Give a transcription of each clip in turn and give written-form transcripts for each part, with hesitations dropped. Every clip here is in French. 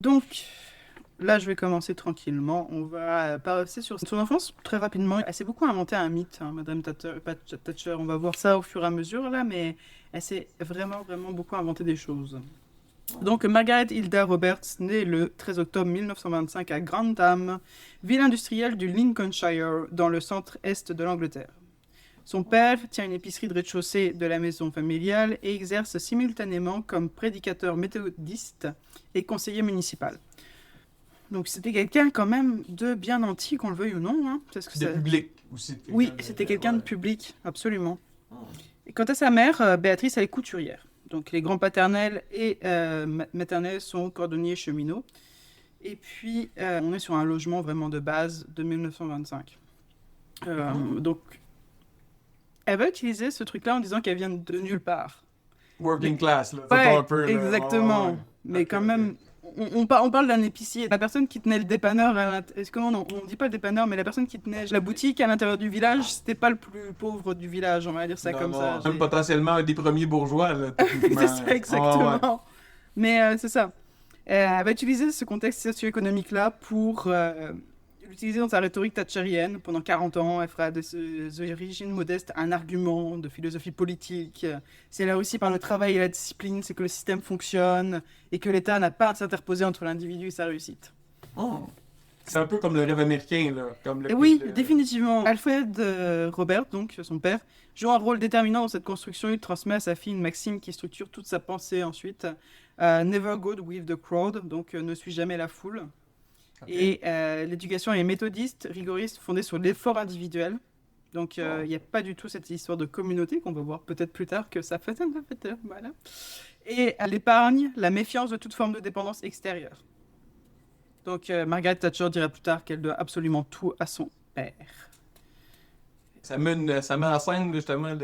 Donc, là, je vais commencer tranquillement. On va passer sur son enfance très rapidement. Elle s'est beaucoup inventé un mythe, hein, Madame Thatcher. On va voir ça au fur et à mesure, là, mais elle s'est vraiment, vraiment beaucoup inventé des choses. Donc, Margaret Hilda Roberts, née le 13 octobre 1925 à Grantham, ville industrielle du Lincolnshire, dans le centre-est de l'Angleterre. Son père tient une épicerie de rez-de-chaussée de la maison familiale et exerce simultanément comme prédicateur méthodiste et conseiller municipal. Donc c'était quelqu'un quand même de bien nanti, qu'on le veuille ou non. Hein, parce que De ça... public aussi. Oui, c'était quelqu'un de public, absolument. Ah. Et quant à sa mère, Béatrice, elle est couturière. Donc les grands paternels et maternels sont cordonniers cheminots. Et puis on est sur un logement vraiment de base de 1925. Donc elle va utiliser ce truc-là en disant qu'elle vient de nulle part. Working class, là. Ouais, Un peu, là. exactement. Ouais, ouais. Mais Ok, quand ok. même, on parle d'un épicier. La personne qui tenait le dépanneur, comment on dit pas le dépanneur, mais la personne qui tenait la boutique à l'intérieur du village, c'était pas le plus pauvre du village, on va dire ça Non, comme non, ça. même potentiellement un des premiers bourgeois, là, techniquement. C'est ça, Ah, ouais. exactement. Mais c'est ça. Elle va utiliser ce contexte socio-économique-là pour l'utiliser dans sa rhétorique thatchérienne. Pendant 40 ans, elle fera de ses origines modestes un argument de philosophie politique. Si elle a réussi par le travail et la discipline, c'est que le système fonctionne et que l'État n'a pas à s'interposer entre l'individu et sa réussite. Oh. C'est un peu comme le rêve américain, là. Comme Et oui, définitivement. Alfred Robert, donc son père, joue un rôle déterminant dans cette construction. Il transmet à sa fille une maxime qui structure toute sa pensée ensuite. Never go with the crowd, donc ne suis jamais la foule. Ok. Et l'éducation est méthodiste, rigoriste, fondée sur l'effort individuel. Donc il n'y a pas du tout cette histoire de communauté qu'on va voir peut-être plus tard que ça fait un fait. Voilà. Et l'épargne, la méfiance de toute forme de dépendance extérieure. Donc Margaret Thatcher dira plus tard qu'elle doit absolument tout à son père. Ça met en scène, justement,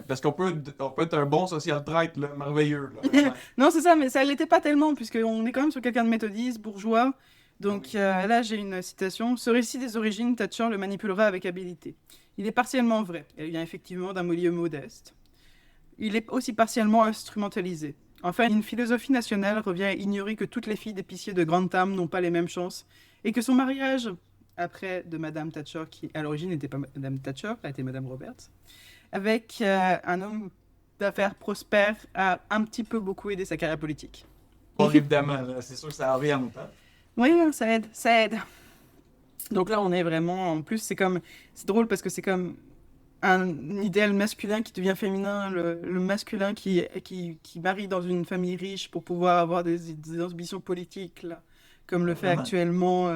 parce on peut être un bon social traite, là, merveilleux, là. Vraiment. Non, c'est ça, mais ça ne l'était pas tellement, puisqu'on est quand même sur quelqu'un de méthodiste, bourgeois. Donc là, j'ai une citation. Ce récit des origines, Thatcher le manipulera avec habileté. Il est partiellement vrai. Elle vient effectivement d'un milieu modeste. Il est aussi partiellement instrumentalisé. Enfin, une philosophie nationale revient à ignorer que toutes les filles d'épiciers de Grantham n'ont pas les mêmes chances et que son mariage, après de Madame Thatcher, qui à l'origine n'était pas Madame Thatcher, elle était Madame Roberts, avec un homme d'affaires prospère, a un petit peu beaucoup aidé sa carrière politique. Bon, évidemment, là, c'est sûr que ça oriente, hein. Oui, ça aide, ça aide. Donc là, on est vraiment... En plus, c'est drôle parce que c'est comme un idéal masculin qui devient féminin, le masculin qui marie dans une famille riche pour pouvoir avoir des ambitions politiques, là, comme le fait Vraiment. actuellement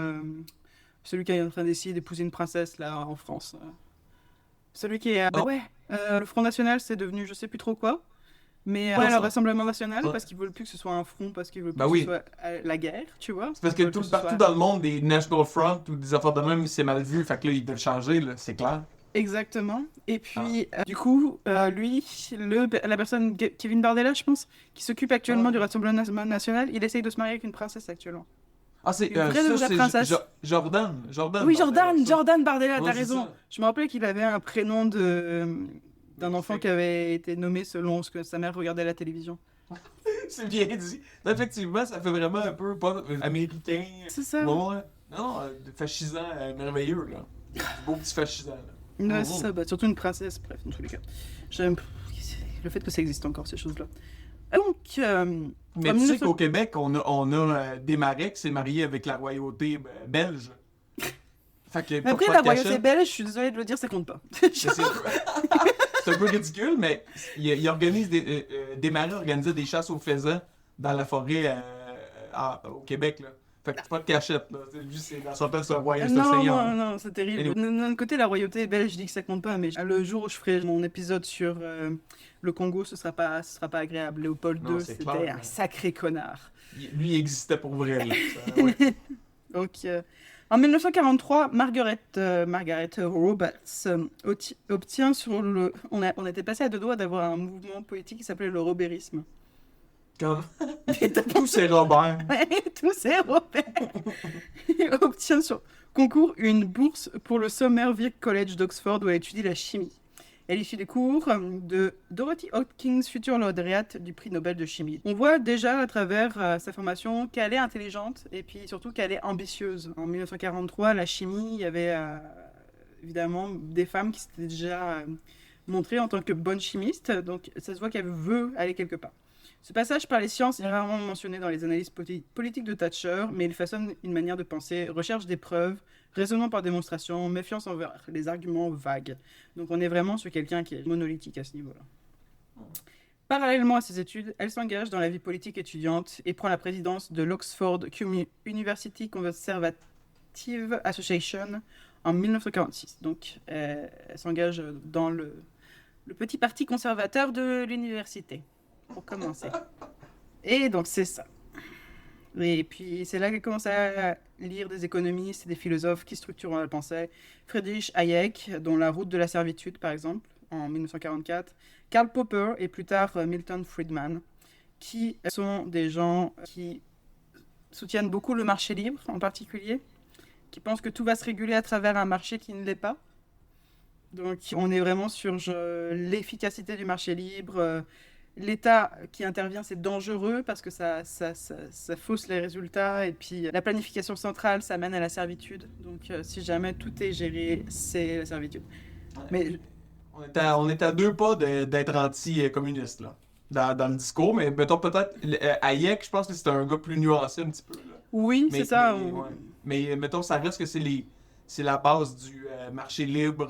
celui qui est en train d'essayer d'épouser une princesse, là, en France. Celui qui est... Oh. ouais, le Front National, c'est devenu je sais plus trop quoi. Mais Ouais, le ça. Rassemblement National, Ouais. parce qu'ils veulent plus que ce soit un front, parce qu'ils veulent plus Ben que oui. ce soit la guerre, tu vois. C'est parce Ils que veulent que ce partout soit- dans le monde, des National Front ou des affaires de même, c'est mal vu, fait que là, ils veulent changer, là, c'est clair. Exactement. Et puis, du coup, lui, la personne, Kevin Bardella, je pense, qui s'occupe actuellement Ah. du Rassemblement National, il essaye de se marier avec une princesse actuellement. Ah, c'est Une vraie de ça, vraie c'est princesse. Jordan. Jordan. Oui, Bardella, ça. Jordan Bardella, Ouais, t'as c'est raison. ça. Je me rappelais qu'il avait un prénom d'un Oui, enfant c'est- qui avait été nommé selon ce que sa mère regardait à la télévision. C'est bien dit. Effectivement, ça fait vraiment un peu pas américain. C'est ça. Ouais. Non, fascisant, merveilleux, là. Du beau petit fascisant, là. Ouais, c'est ça, bah, surtout une princesse, bref, dans tous les cas. J'aime le fait que ça existe encore, ces choses-là. Donc, Mais en tu sais 1900 qu'au Québec, on a des marais qui s'est marié avec la royauté belge. Fait que, Mais après, pas la de royauté cachette. belge, je suis désolée de le dire, ça compte pas. C'est un peu ridicule, mais il organise des marais organisaient des chasses aux faisans dans la forêt au Québec, là. Fait que c'est pas de cachette, là. C'est juste, c'est dans son père, c'est un royaume, c'est un Non, seigneur. non, c'est terrible. Anyway. D'un côté, la royauté belge, je dis que ça compte pas, mais le jour où je ferai mon épisode sur le Congo, ce sera pas agréable. Léopold Non, II, c'est c'était clair, un mais- sacré connard. Lui, il existait pour vrai, là. Ça, ouais. Donc, en 1943, Margaret Roberts obtient sur le... On était passé à deux doigts d'avoir un mouvement politique qui s'appelait le robérisme. Comme tous ces Robert. Tous ces Robert obtient sur concours une bourse pour le Somerville College d'Oxford où elle étudie la chimie. Elle issue des cours de Dorothy Hawkins, future lauréate du prix Nobel de chimie. On voit déjà à travers sa formation qu'elle est intelligente et puis surtout qu'elle est ambitieuse. En 1943, la chimie, il y avait évidemment des femmes qui s'étaient déjà montrées en tant que bonnes chimistes, donc ça se voit qu'elle veut aller quelque part. Ce passage par les sciences est rarement mentionné dans les analyses politiques de Thatcher, mais il façonne une manière de penser, recherche des preuves, raisonnement par démonstration, méfiance envers les arguments vagues. Donc on est vraiment sur quelqu'un qui est monolithique à ce niveau-là. Parallèlement à ses études, elle s'engage dans la vie politique étudiante et prend la présidence de l'Oxford University Conservative Association en 1946. Donc elle s'engage dans le petit parti conservateur de l'université, pour commencer. Et donc c'est ça. Et puis c'est là qu'elle commence à lire des économistes et des philosophes qui structurent la pensée. Friedrich Hayek, dont La route de la servitude par exemple, en 1944. Karl Popper et plus tard Milton Friedman, qui sont des gens qui soutiennent beaucoup le marché libre en particulier, qui pensent que tout va se réguler à travers un marché qui ne l'est pas. Donc on est vraiment sur l'efficacité du marché libre. L'État qui intervient, c'est dangereux parce que ça fausse les résultats. Et puis, la planification centrale, ça mène à la servitude. Donc, si jamais tout est géré, c'est la servitude. Mais On est à 2 pas d'être anti-communiste, là. Dans le discours, mais mettons peut-être. Hayek, je pense que c'est un gars plus nuancé un petit peu, là. oui, c'est ça. Ouais. Mais mettons, ça reste que c'est la base du marché libre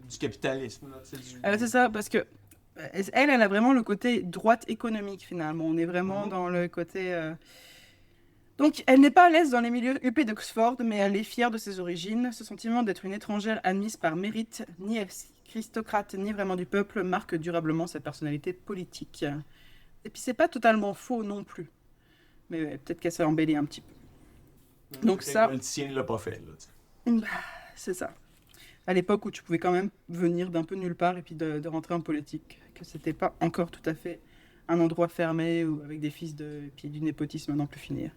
du capitalisme, là. C'est ça, parce que elle a vraiment le côté droite économique, finalement. On est vraiment dans le côté... Donc, elle n'est pas à l'aise dans les milieux huppés d'Oxford, mais elle est fière de ses origines. Ce sentiment d'être une étrangère admise par mérite, ni aristocrate, ni vraiment du peuple, marque durablement sa personnalité politique. Et puis, c'est pas totalement faux non plus. Mais peut-être qu'elle s'est embellie un petit peu. Donc ça... Le politicien ne l'a pas fait, là. C'est ça. À l'époque où tu pouvais quand même venir d'un peu nulle part et puis de rentrer en politique. Que c'était pas encore tout à fait un endroit fermé ou avec des fils et puis du népotisme à n'en plus finir.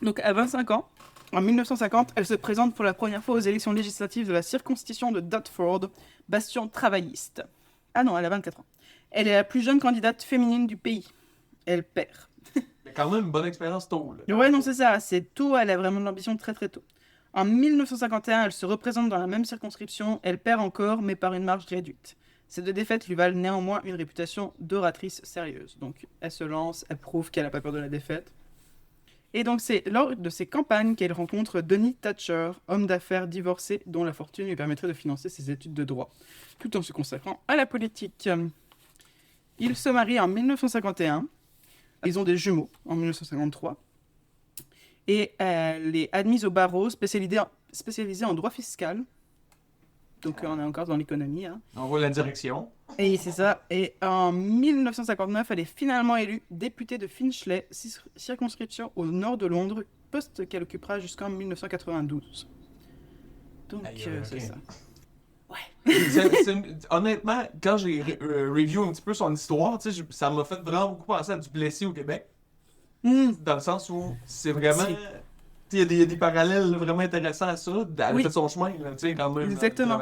Donc à 25 ans, en 1950, elle se présente pour la première fois aux élections législatives de la circonscription de Dartford, bastion travailliste. Ah non, elle a 24 ans. Elle est la plus jeune candidate féminine du pays. Elle perd. Mais quand même une bonne expérience tôt, là. Ouais, non, c'est ça. C'est tôt, elle a vraiment de l'ambition très très tôt. En 1951, elle se représente dans la même circonscription. Elle perd encore, mais par une marge réduite. Ces 2 défaites lui valent néanmoins une réputation d'oratrice sérieuse. Donc elle se lance, elle prouve qu'elle n'a pas peur de la défaite. Et donc c'est lors de ces campagnes qu'elle rencontre Denis Thatcher, homme d'affaires divorcé dont la fortune lui permettrait de financer ses études de droit, tout en se consacrant à la politique. Ils se marient en 1951. Ils ont des jumeaux en 1953. Et elle est admise au barreau spécialisée en droit fiscal. Donc on est encore dans l'économie. Hein. On voit la direction. Et c'est ça. Et en 1959, elle est finalement élue députée de Finchley, circonscription au nord de Londres, poste qu'elle occupera jusqu'en 1992. Donc c'est ça. Honnêtement, quand j'ai review un petit peu son histoire, ça m'a fait vraiment beaucoup penser à Duplessis au Québec. Dans le sens où c'est vraiment... Il y a des parallèles vraiment intéressants à ça. Elle a fait son chemin, là, quand même. Exactement.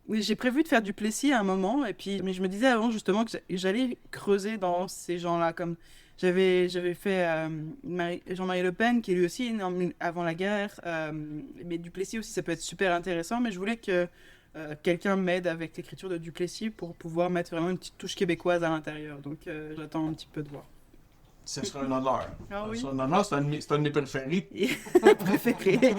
Oui, j'ai prévu de faire Duplessis à un moment, mais je me disais avant justement que j'allais creuser dans ces gens-là. Comme j'avais fait Jean-Marie Le Pen, qui lui aussi est né avant la guerre. Mais Duplessis aussi, ça peut être super intéressant. Mais je voulais que quelqu'un m'aide avec l'écriture de Duplessis pour pouvoir mettre vraiment une petite touche québécoise à l'intérieur. Donc j'attends un petit peu de voir. Ce sera un honneur. Ah oui? C'est un honneur, c'est un de mes préférés. Préféré.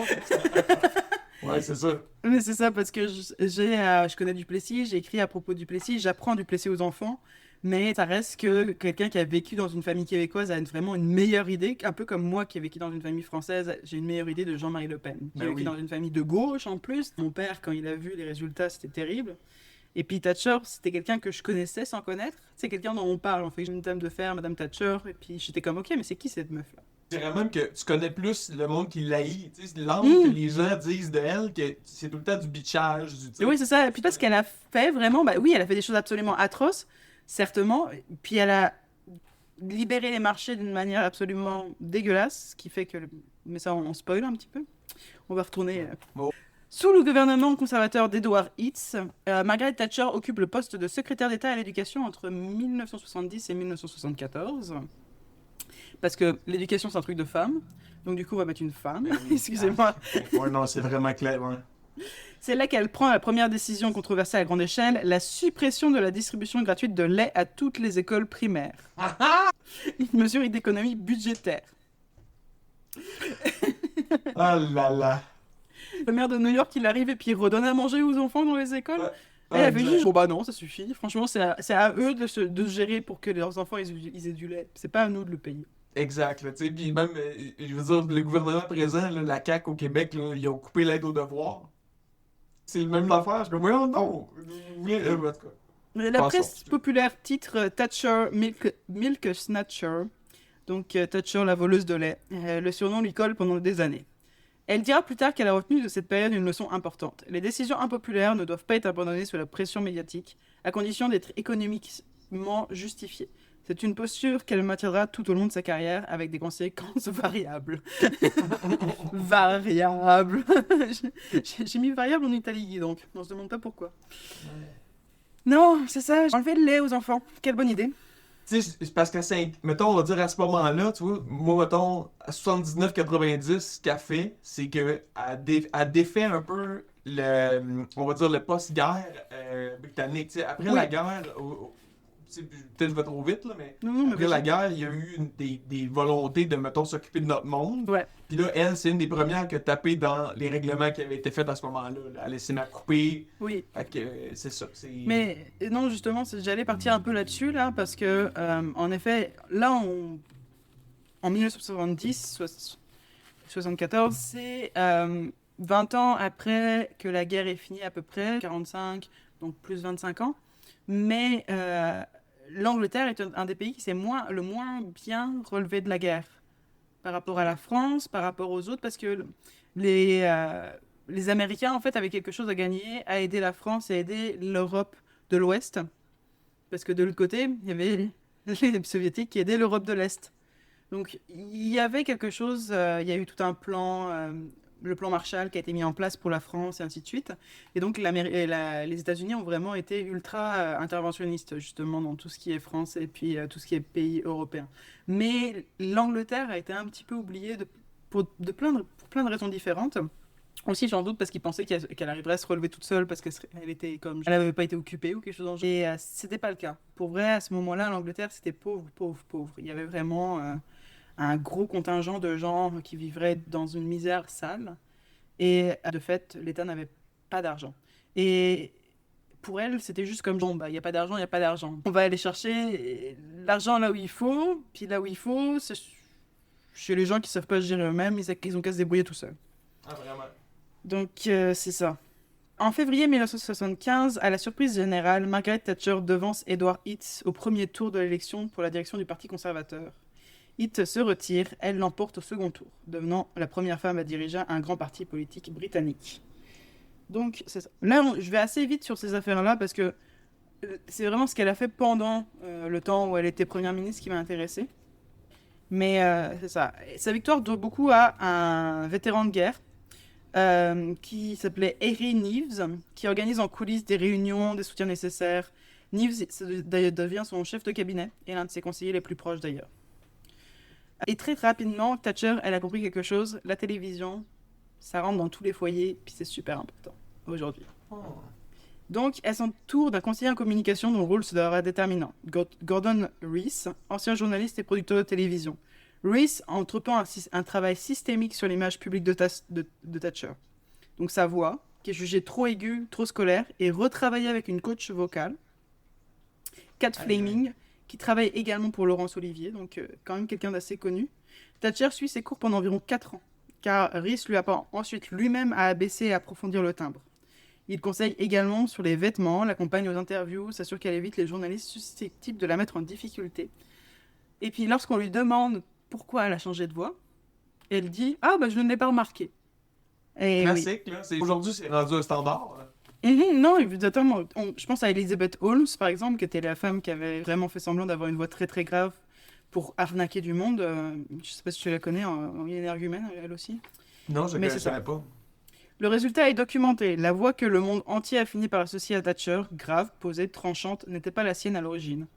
Ouais, c'est ça. Mais c'est ça, parce que je connais Duplessis, j'ai écrit à propos de Duplessis, j'apprends Duplessis aux enfants, mais ça reste que quelqu'un qui a vécu dans une famille québécoise a vraiment une meilleure idée, un peu comme moi qui ai vécu dans une famille française, j'ai une meilleure idée de Jean-Marie Le Pen, qui a vécu dans une famille de gauche en plus. Mon père, quand il a vu les résultats, c'était terrible. Et puis Thatcher, c'était quelqu'un que je connaissais sans connaître. C'est quelqu'un dont on parle. On fait une dame de fer, Madame Thatcher. Et puis j'étais comme, ok, mais c'est qui cette meuf-là? Je dirais même que tu connais plus le monde qui l'haït. L'angle que les gens disent d'elle, que c'est tout le temps du bitchage. Oui, c'est ça. Et puis parce qu'elle a fait vraiment, oui, elle a fait des choses absolument atroces, certainement. Puis elle a libéré les marchés d'une manière absolument dégueulasse, ce qui fait que... Mais ça, on spoil un petit peu. On va retourner... Sous le gouvernement conservateur d'Edward Heath, Margaret Thatcher occupe le poste de secrétaire d'État à l'éducation entre 1970 et 1974. Parce que l'éducation, c'est un truc de femme. Donc, du coup, on va mettre une femme. Ben oui. Excusez-moi. Ouais, non, c'est vraiment clair. Ouais. C'est là qu'elle prend la première décision controversée à grande échelle, la suppression de la distribution gratuite de lait à toutes les écoles primaires. Une mesure d'économie budgétaire. Oh là là. Le maire de New York, il arrive et puis il redonne à manger aux enfants dans les écoles. Ouais. Elle avait Exact. juste, bon bah non, ça suffit. Franchement, c'est à eux de se gérer pour que leurs enfants ils aient du lait. C'est pas à nous de le payer. Exact, là, tu sais, puis même, je veux dire, le gouvernement présent, là, la CAQ au Québec, là, ils ont coupé l'aide aux devoirs. C'est le même affaire, je suis comme, oh, non! En tout cas, Mais la passons. presse populaire titre Thatcher Milk Snatcher, donc Thatcher la voleuse de lait. Le surnom lui colle pendant des années. Elle dira plus tard qu'elle a retenu de cette période une leçon importante. Les décisions impopulaires ne doivent pas être abandonnées sous la pression médiatique, à condition d'être économiquement justifiées. C'est une posture qu'elle maintiendra tout au long de sa carrière avec des conséquences variables. Variables. J'ai mis variable en Italie, donc on se demande pas pourquoi. Non, c'est ça, enlever le lait aux enfants. Quelle bonne idée. Tu sais, c'est parce que, mettons, on va dire à ce moment-là, tu vois, moi, mettons, à 79-90, ce qu'elle fait, c'est qu'elle elle défait un peu on va dire, le post-guerre britannique. Tu sais, après Oui. la guerre, tu sais, peut-être je vais trop vite, là, mais Non, mais après la vas-y. guerre, il y a eu des volontés de, mettons, s'occuper de notre monde. Ouais. Puis là, elle, c'est une des premières qui a tapé dans les règlements qui avaient été faits à ce moment-là. Là. Elle a laissé ma couper. Oui. Fait que c'est ça. Mais non, justement, j'allais partir un peu là-dessus, là, parce que, en effet, là, en 1970, 74, c'est 20 ans après que la guerre est finie à peu près, 45, donc plus 25 ans. Mais l'Angleterre est un des pays qui s'est le moins bien relevé de la guerre par rapport à la France, par rapport aux autres, parce que les Américains, en fait, avaient quelque chose à gagner, à aider la France et à aider l'Europe de l'Ouest. Parce que de l'autre côté, il y avait les Soviétiques qui aidaient l'Europe de l'Est. Donc, il y avait quelque chose, il y a eu tout un plan, le plan Marshall qui a été mis en place pour la France et ainsi de suite. Et donc, les États-Unis ont vraiment été ultra interventionnistes, justement, dans tout ce qui est France et puis tout ce qui est pays européens. Mais l'Angleterre a été un petit peu oubliée pour plein de raisons différentes. Aussi, j'en doute parce qu'ils pensaient qu'elle arriverait à se relever toute seule parce qu'elle était comme. Elle n'avait pas été occupée ou quelque chose dans le genre. Et c'était pas le cas. Pour vrai, à ce moment-là, l'Angleterre, c'était pauvre, pauvre, pauvre. Il y avait vraiment un gros contingent de gens qui vivraient dans une misère sale. Et de fait, l'État n'avait pas d'argent. Et pour elle, c'était juste comme bon, bah, il n'y a pas d'argent, il n'y a pas d'argent. On va aller chercher l'argent là où il faut, puis là où il faut, c'est chez les gens qui savent pas se gérer eux-mêmes, ils ont qu'à se débrouiller tout seuls. Ah, vraiment. Donc, c'est ça. En février 1975, à la surprise générale, Margaret Thatcher devance Edward Heath au premier tour de l'élection pour la direction du Parti conservateur. Heath se retire, elle l'emporte au second tour, devenant la première femme à diriger un grand parti politique britannique. Donc, c'est ça. Là, je vais assez vite sur ces affaires-là parce que c'est vraiment ce qu'elle a fait pendant le temps où elle était première ministre qui m'a intéressé. Mais c'est ça. Sa victoire doit beaucoup à un vétéran de guerre qui s'appelait Harry Neves, qui organise en coulisses des réunions, des soutiens nécessaires. Neves devient son chef de cabinet et l'un de ses conseillers les plus proches d'ailleurs. Et très rapidement, Thatcher, elle a compris quelque chose. La télévision, ça rentre dans tous les foyers, puis c'est super important aujourd'hui. Oh. Donc, elle s'entoure d'un conseiller en communication dont le rôle sera déterminant. Gordon Rees, ancien journaliste et producteur de télévision. Rees entreprend un travail systémique sur l'image publique de Thatcher. Donc sa voix, qui est jugée trop aiguë, trop scolaire, est retravaillée avec une coach vocale. Kat Fleming, qui travaille également pour Laurence Olivier, donc quand même quelqu'un d'assez connu. Thatcher suit ses cours pendant environ 4 ans, car Rees lui apprend ensuite lui-même à abaisser et approfondir le timbre. Il conseille également sur les vêtements, l'accompagne aux interviews, s'assure qu'elle évite les journalistes susceptibles de la mettre en difficulté. Et puis lorsqu'on lui demande pourquoi elle a changé de voix, elle dit « Ah, bah je ne l'ai pas remarqué ». Classique, oui. Là. Aujourd'hui, c'est rendu un standard. Non, évidemment. Je pense à Elizabeth Holmes, par exemple, qui était la femme qui avait vraiment fait semblant d'avoir une voix très très grave pour arnaquer du monde. Je sais pas si tu la connais, en énergumène, elle aussi. Non, je ne Mais connais pas. Le résultat est documenté. La voix que le monde entier a fini par associer à Thatcher, grave, posée, tranchante, n'était pas la sienne à l'origine.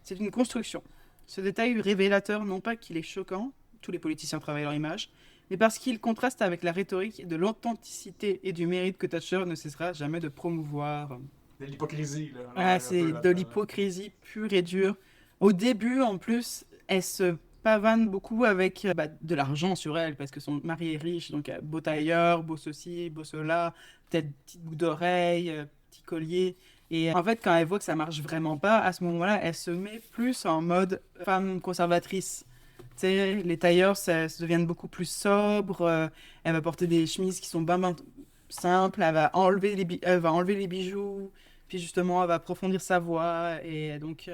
C'est une construction. Ce détail révélateur, non pas qu'il est choquant, tous les politiciens travaillent leur image, mais parce qu'il contraste avec la rhétorique de l'authenticité et du mérite que Thatcher ne cessera jamais de promouvoir. De l'hypocrisie, là. Ah, c'est de l'hypocrisie pure et dure. Au début, en plus, elle se pavane beaucoup avec de l'argent sur elle, parce que son mari est riche, donc beau tailleur, beau ceci, beau cela, peut-être petite boucle d'oreille, petit collier. Et en fait, quand elle voit que ça marche vraiment pas, à ce moment-là, elle se met plus en mode femme conservatrice. Tu sais, les tailleurs, ça deviennent beaucoup plus sobres. Elle va porter des chemises qui sont ben simples. Elle va enlever les bijoux. Puis justement, elle va approfondir sa voix. Et donc,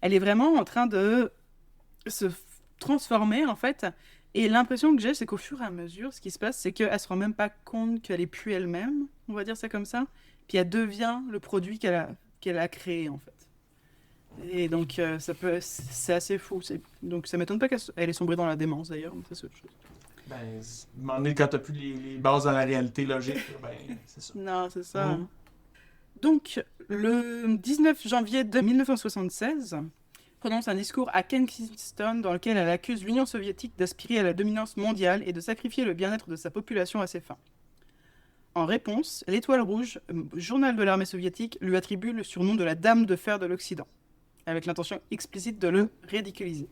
elle est vraiment en train de se transformer, en fait. Et l'impression que j'ai, c'est qu'au fur et à mesure, ce qui se passe, c'est qu'elle se rend même pas compte qu'elle est plus elle-même. On va dire ça comme ça. Puis elle devient le produit qu'elle a créé, en fait. Et donc, c'est assez fou. Donc, ça m'étonne pas qu'elle ait sombré dans la démence, d'ailleurs. Mais ça, c'est autre chose. Ben, à un moment donné, quand t'as plus les bases dans la réalité logique, ben, c'est ça. Non, c'est ça. Donc, le 19 janvier de 1976, prononce un discours à Kensington dans lequel elle accuse l'Union soviétique d'aspirer à la dominance mondiale et de sacrifier le bien-être de sa population à ses fins. En réponse, l'Étoile Rouge, journal de l'armée soviétique, lui attribue le surnom de la Dame de Fer de l'Occident, avec l'intention explicite de le ridiculiser.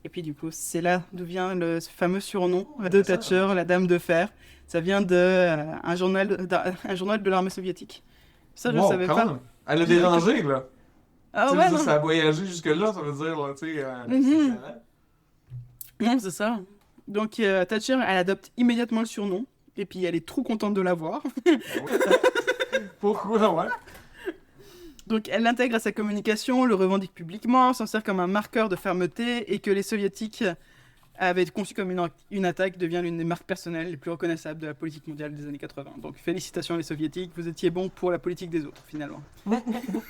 Et puis du coup, c'est là d'où vient le fameux surnom de Thatcher, la Dame de Fer. Ça vient d'un journal de l'armée soviétique. Ça, je ne savais pas. Même. Elle a dérangé, là. Ah ouais, non. Ça a voyagé jusque-là, ça veut dire, là, tu sais... Non, c'est ça. Donc, Thatcher, elle adopte immédiatement le surnom. Et puis, elle est trop contente de l'avoir. Pourquoi, ouais? Donc, elle l'intègre à sa communication, le revendique publiquement, s'en sert comme un marqueur de fermeté, et que les soviétiques avaient conçu comme une attaque, devient l'une des marques personnelles les plus reconnaissables de la politique mondiale des années 80. Donc, félicitations les soviétiques, vous étiez bons pour la politique des autres, finalement.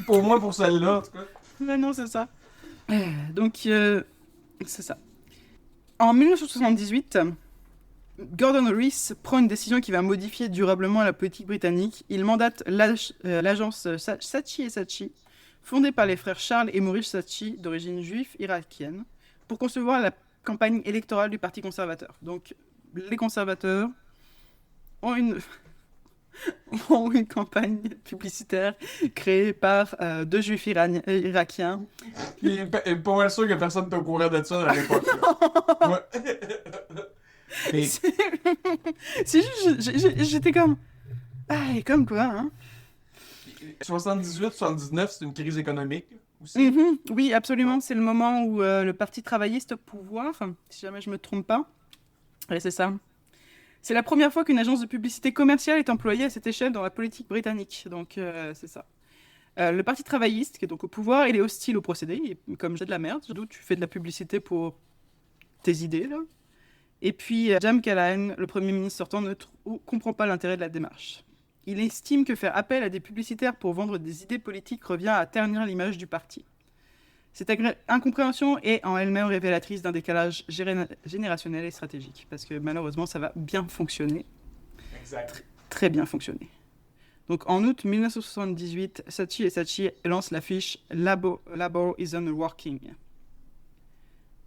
Pour moi, pour celle-là, en tout cas. Mais non, c'est ça. Donc, c'est ça. En 1978... Gordon Rees prend une décision qui va modifier durablement la politique britannique. Il mandate l'agence Saatchi & Saatchi, fondée par les frères Charles et Maurice Saatchi, d'origine juive irakienne, pour concevoir la campagne électorale du Parti conservateur. Donc, les conservateurs ont une campagne publicitaire créée par deux juifs irakiens. Puis, pas mal sûr que personne ne au courant de ça à l'époque. Ouais. Et... C'est juste, j'étais comme... Ah, et comme quoi, hein? 78-79, c'est une crise économique aussi. Oui, absolument. C'est le moment où le Parti travailliste au pouvoir, si jamais je me trompe pas. Ouais, c'est ça. C'est la première fois qu'une agence de publicité commerciale est employée à cette échelle dans la politique britannique. Donc, c'est ça. Le Parti travailliste, qui est donc au pouvoir, il est hostile au procédé. Et, comme j'ai de la merde, surtout tu fais de la publicité pour tes idées, là. Et puis, Jim Callaghan, le Premier ministre sortant, ne comprend pas l'intérêt de la démarche. Il estime que faire appel à des publicitaires pour vendre des idées politiques revient à ternir l'image du parti. Cette incompréhension est en elle-même révélatrice d'un décalage générationnel et stratégique, parce que malheureusement, ça va bien fonctionner. Exact. Très bien fonctionner. Donc, en août 1978, Saatchi & Saatchi lancent l'affiche « Labor isn't working ».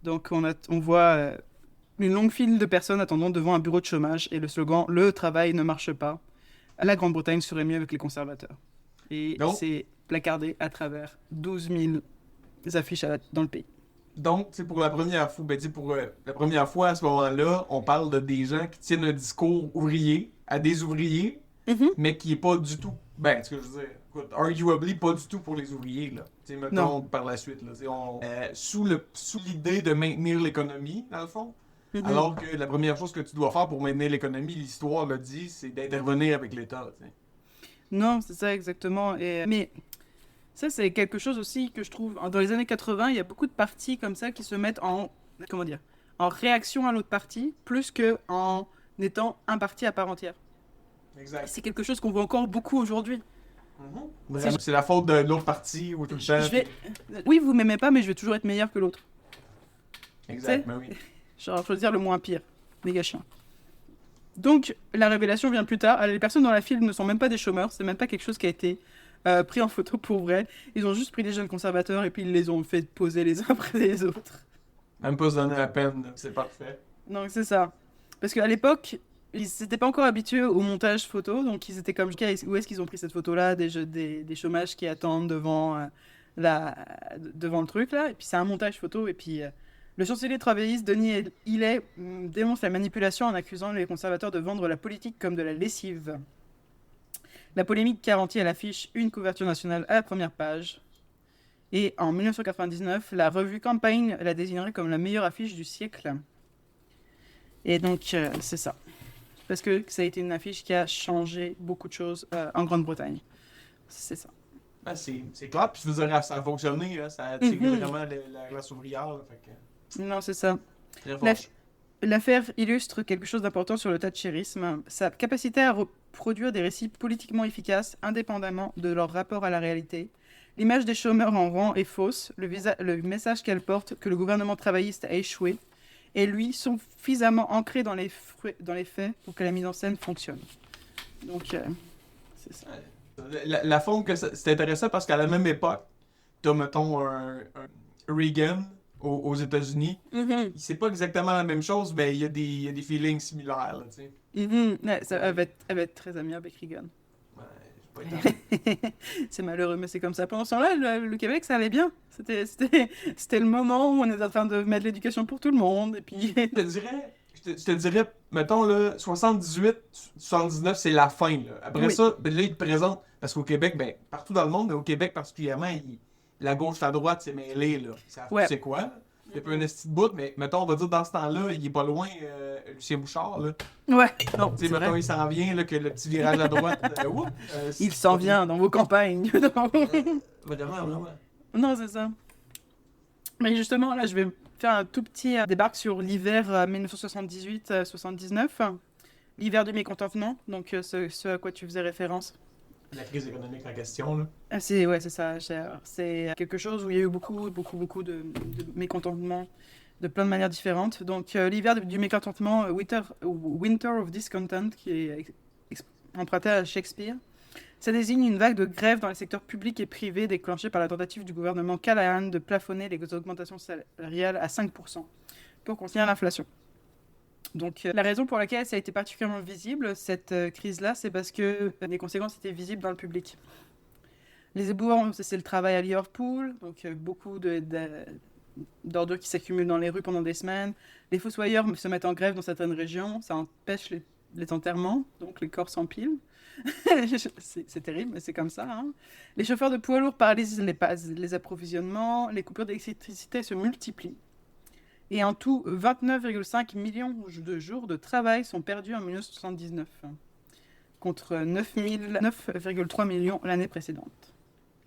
Donc, on voit... une longue file de personnes attendant devant un bureau de chômage et le slogan « Le travail ne marche pas ». La Grande-Bretagne serait mieux avec les conservateurs. Et c'est placardé à travers 12 000 affiches dans le pays. Donc, pour la première fois, la première fois à ce moment-là, on parle de des gens qui tiennent un discours ouvrier à des ouvriers, mais qui est pas du tout, ce que je veux dire, écoute, arguably pas du tout pour les ouvriers, là. Mettons, par la suite, là. Sous l'idée de maintenir l'économie, dans le fond. Alors que la première chose que tu dois faire pour maintenir l'économie, l'histoire l'a dit, c'est d'intervenir avec l'État. T'sais. Non, c'est ça exactement. Mais ça, c'est quelque chose aussi que je trouve... Dans les années 80, il y a beaucoup de partis comme ça qui se mettent en réaction à l'autre parti, plus qu'en étant un parti à part entière. Exact. C'est quelque chose qu'on voit encore beaucoup aujourd'hui. C'est la faute de l'autre parti ou tout le temps. Oui, vous m'aimez pas, mais je vais toujours être meilleur que l'autre. Exact, mais oui. Genre choisir le moins pire. Méga chiant. Donc, la révélation vient plus tard. Les personnes dans la file ne sont même pas des chômeurs. C'est même pas quelque chose qui a été pris en photo pour vrai. Ils ont juste pris des jeunes conservateurs et puis ils les ont fait poser les uns après les autres. Même pas se donner la peine, là. C'est parfait. Donc, c'est ça. Parce qu'à l'époque, ils s'étaient pas encore habitués au montage photo. Donc, ils étaient comme, OK, où est-ce qu'ils ont pris cette photo-là des chômages qui attendent la, devant le truc, là. Et puis, c'est un montage photo. Et puis, le chancelier travailliste, Denis Hillet, dénonce la manipulation en accusant les conservateurs de vendre la politique comme de la lessive. La polémique garantit à l'affiche une couverture nationale à la première page. Et en 1999, la revue Campaign la désignerait comme la meilleure affiche du siècle. Et donc, c'est ça. Parce que ça a été une affiche qui a changé beaucoup de choses en Grande-Bretagne. C'est ça. Ben, c'est clair, puis je veux dire, ça a fonctionné, là. Ça attire vraiment la classe ouvrière, là. Fait que, Non, c'est ça. très fort. L'affaire illustre quelque chose d'important sur le thatcherisme, sa capacité à reproduire des récits politiquement efficaces indépendamment de leur rapport à la réalité. L'image des chômeurs en rang est fausse, le message qu'elle porte, que le gouvernement travailliste a échoué, et lui suffisamment ancré dans les faits pour que la mise en scène fonctionne. Donc, c'est ça. La forme que c'est intéressant parce qu'à la même époque, t'as, mettons, un Reagan aux États-Unis. C'est pas exactement la même chose, mais il y a des feelings similaires, là, tu sais. Ouais, elle va être très amie avec Reagan. Ouais, j'ai pas été. C'est malheureux, mais c'est comme ça. Pendant ce temps-là, le Québec, ça allait bien. C'était le moment où on était en train de mettre l'éducation pour tout le monde. Et puis, Je te dirais, mettons, là, 78, 79, c'est la fin, là. Après oui. ça, ben là, ils te présentent, parce qu'au Québec, ben, partout dans le monde, mais au Québec particulièrement, la gauche, la droite, c'est mêlé, là. Ils savent Ouais. c'est quoi, là. Il y a pas un esti de bout, mais mettons, on va dire, dans ce temps-là, il est pas loin, Lucien Bouchard, là. Ouais, non, Tu sais, c'est mettons, vrai. il s'en vient, là, que le petit virage à droite, oups, Il s'en vient dans vos campagnes. Vraiment, vraiment. Non, c'est ça. Mais justement, là, je vais faire un tout petit débarque sur l'hiver 1978-79. L'hiver du mécontentement, donc ce à quoi tu faisais référence. La crise économique en question, là. Ouais, c'est ça. C'est quelque chose où il y a eu beaucoup de mécontentement de plein de manières différentes. Donc, l'hiver du mécontentement, Winter of Discontent, qui est emprunté à Shakespeare, ça désigne une vague de grève dans les secteurs publics et privés déclenchée par la tentative du gouvernement Callahan de plafonner les augmentations salariales à 5% pour contenir l'inflation. Donc, la raison pour laquelle ça a été particulièrement visible, cette crise-là, c'est parce que les conséquences étaient visibles dans le public. Les éboueurs ont cessé le travail à Liverpool, donc beaucoup d'ordures qui s'accumulent dans les rues pendant des semaines. Les fossoyeurs se mettent en grève dans certaines régions, ça empêche les enterrements, donc les corps s'empilent. C'est terrible, mais c'est comme ça. Hein. Les chauffeurs de poids lourds paralysent les approvisionnements, les coupures d'électricité se multiplient. Et en tout, 29,5 millions de jours de travail sont perdus en 1979, contre 9,3 millions l'année précédente.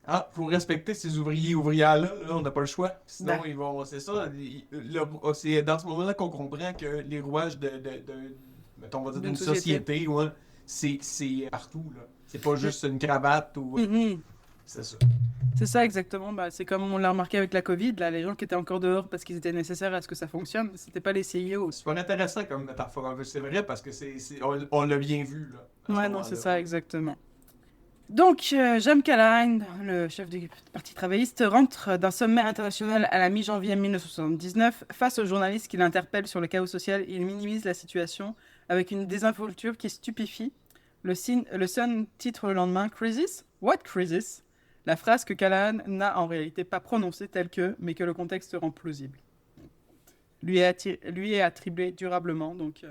Ah, faut respecter ces ouvrières-là, là, on n'a pas le choix. Sinon, Ben. ils vont. C'est ça. C'est dans ce moment-là qu'on comprend que les rouages mettons, on va dire d'une société, ouais, c'est partout, là. C'est pas juste une cravate ou. C'est ça. C'est ça, exactement. Bah, c'est comme on l'a remarqué avec la Covid, là, les gens qui étaient encore dehors parce qu'ils étaient nécessaires à ce que ça fonctionne, c'était pas les CIO. C'est pas intéressant comme métaphore. C'est vrai parce que on l'a bien vu, là. Ouais, non, c'est ça, exactement. Donc, James Callaghan, le chef du Parti travailliste, rentre d'un sommet international à la mi-janvier 1979. Face aux journalistes qui l'interpellent sur le chaos social, il minimise la situation avec une désinvolture qui stupéfie. Le Sun titre le lendemain « Crisis? What crisis ?» La phrase que Callaghan n'a en réalité pas prononcée telle que, mais que le contexte rend plausible. Lui est attribué durablement, donc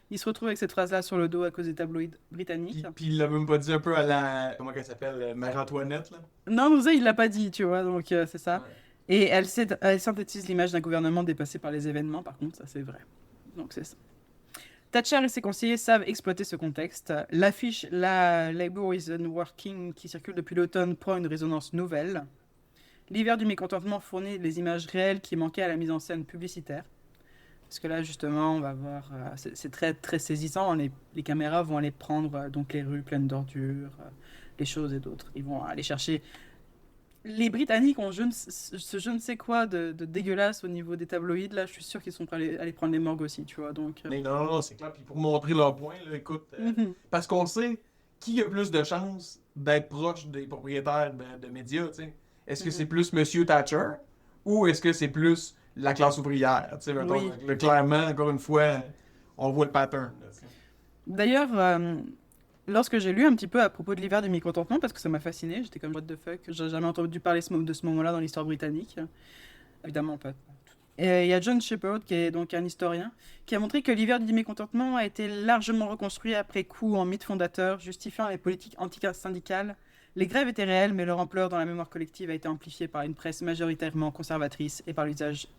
il se retrouve avec cette phrase-là sur le dos à cause des tabloïds britanniques. Puis il l'a même pas dit un peu à la. Comment qu'elle s'appelle? Marie-Antoinette, là? Non, ça, il l'a pas dit, tu vois, donc c'est ça. Ouais. Et elle synthétise l'image d'un gouvernement dépassé par les événements, par contre, ça c'est vrai. Donc c'est ça. Thatcher et ses conseillers savent exploiter ce contexte. L'affiche La Labour isn't working qui circule depuis l'automne prend une résonance nouvelle. L'hiver du mécontentement fournit les images réelles qui manquaient à la mise en scène publicitaire. Parce que là, justement, on va voir, c'est très, très saisissant. Les caméras vont aller prendre donc les rues pleines d'ordures, les choses et d'autres. Ils vont aller chercher Les Britanniques ont je ne sais quoi de dégueulasse au niveau des tabloïds. Là, je suis sûr qu'ils sont prêts à aller prendre les morgues aussi, tu vois. Donc, Mais non, c'est clair. Puis pour montrer leur point, là, écoute, mhm, parce qu'on sait qui a plus de chances d'être proche des propriétaires de médias, tu sais. Est-ce que c'est mhm. plus Monsieur Thatcher ou est-ce que c'est plus la classe ouvrière? Tu sais, mettons, Oui. clairement, encore une fois, on voit le pattern. Là, tu sais. D'ailleurs, lorsque j'ai lu un petit peu à propos de l'hiver du mécontentement, parce que ça m'a fasciné, j'étais comme what the fuck, j'ai jamais entendu parler de ce moment-là dans l'histoire britannique. Évidemment pas. Et il y a John Shepherd, qui est donc un historien, qui a montré que l'hiver du mécontentement a été largement reconstruit après coup en mythe fondateur, justifiant les politiques anti-syndicales. Les grèves étaient réelles, mais leur ampleur dans la mémoire collective a été amplifiée par une presse majoritairement conservatrice et par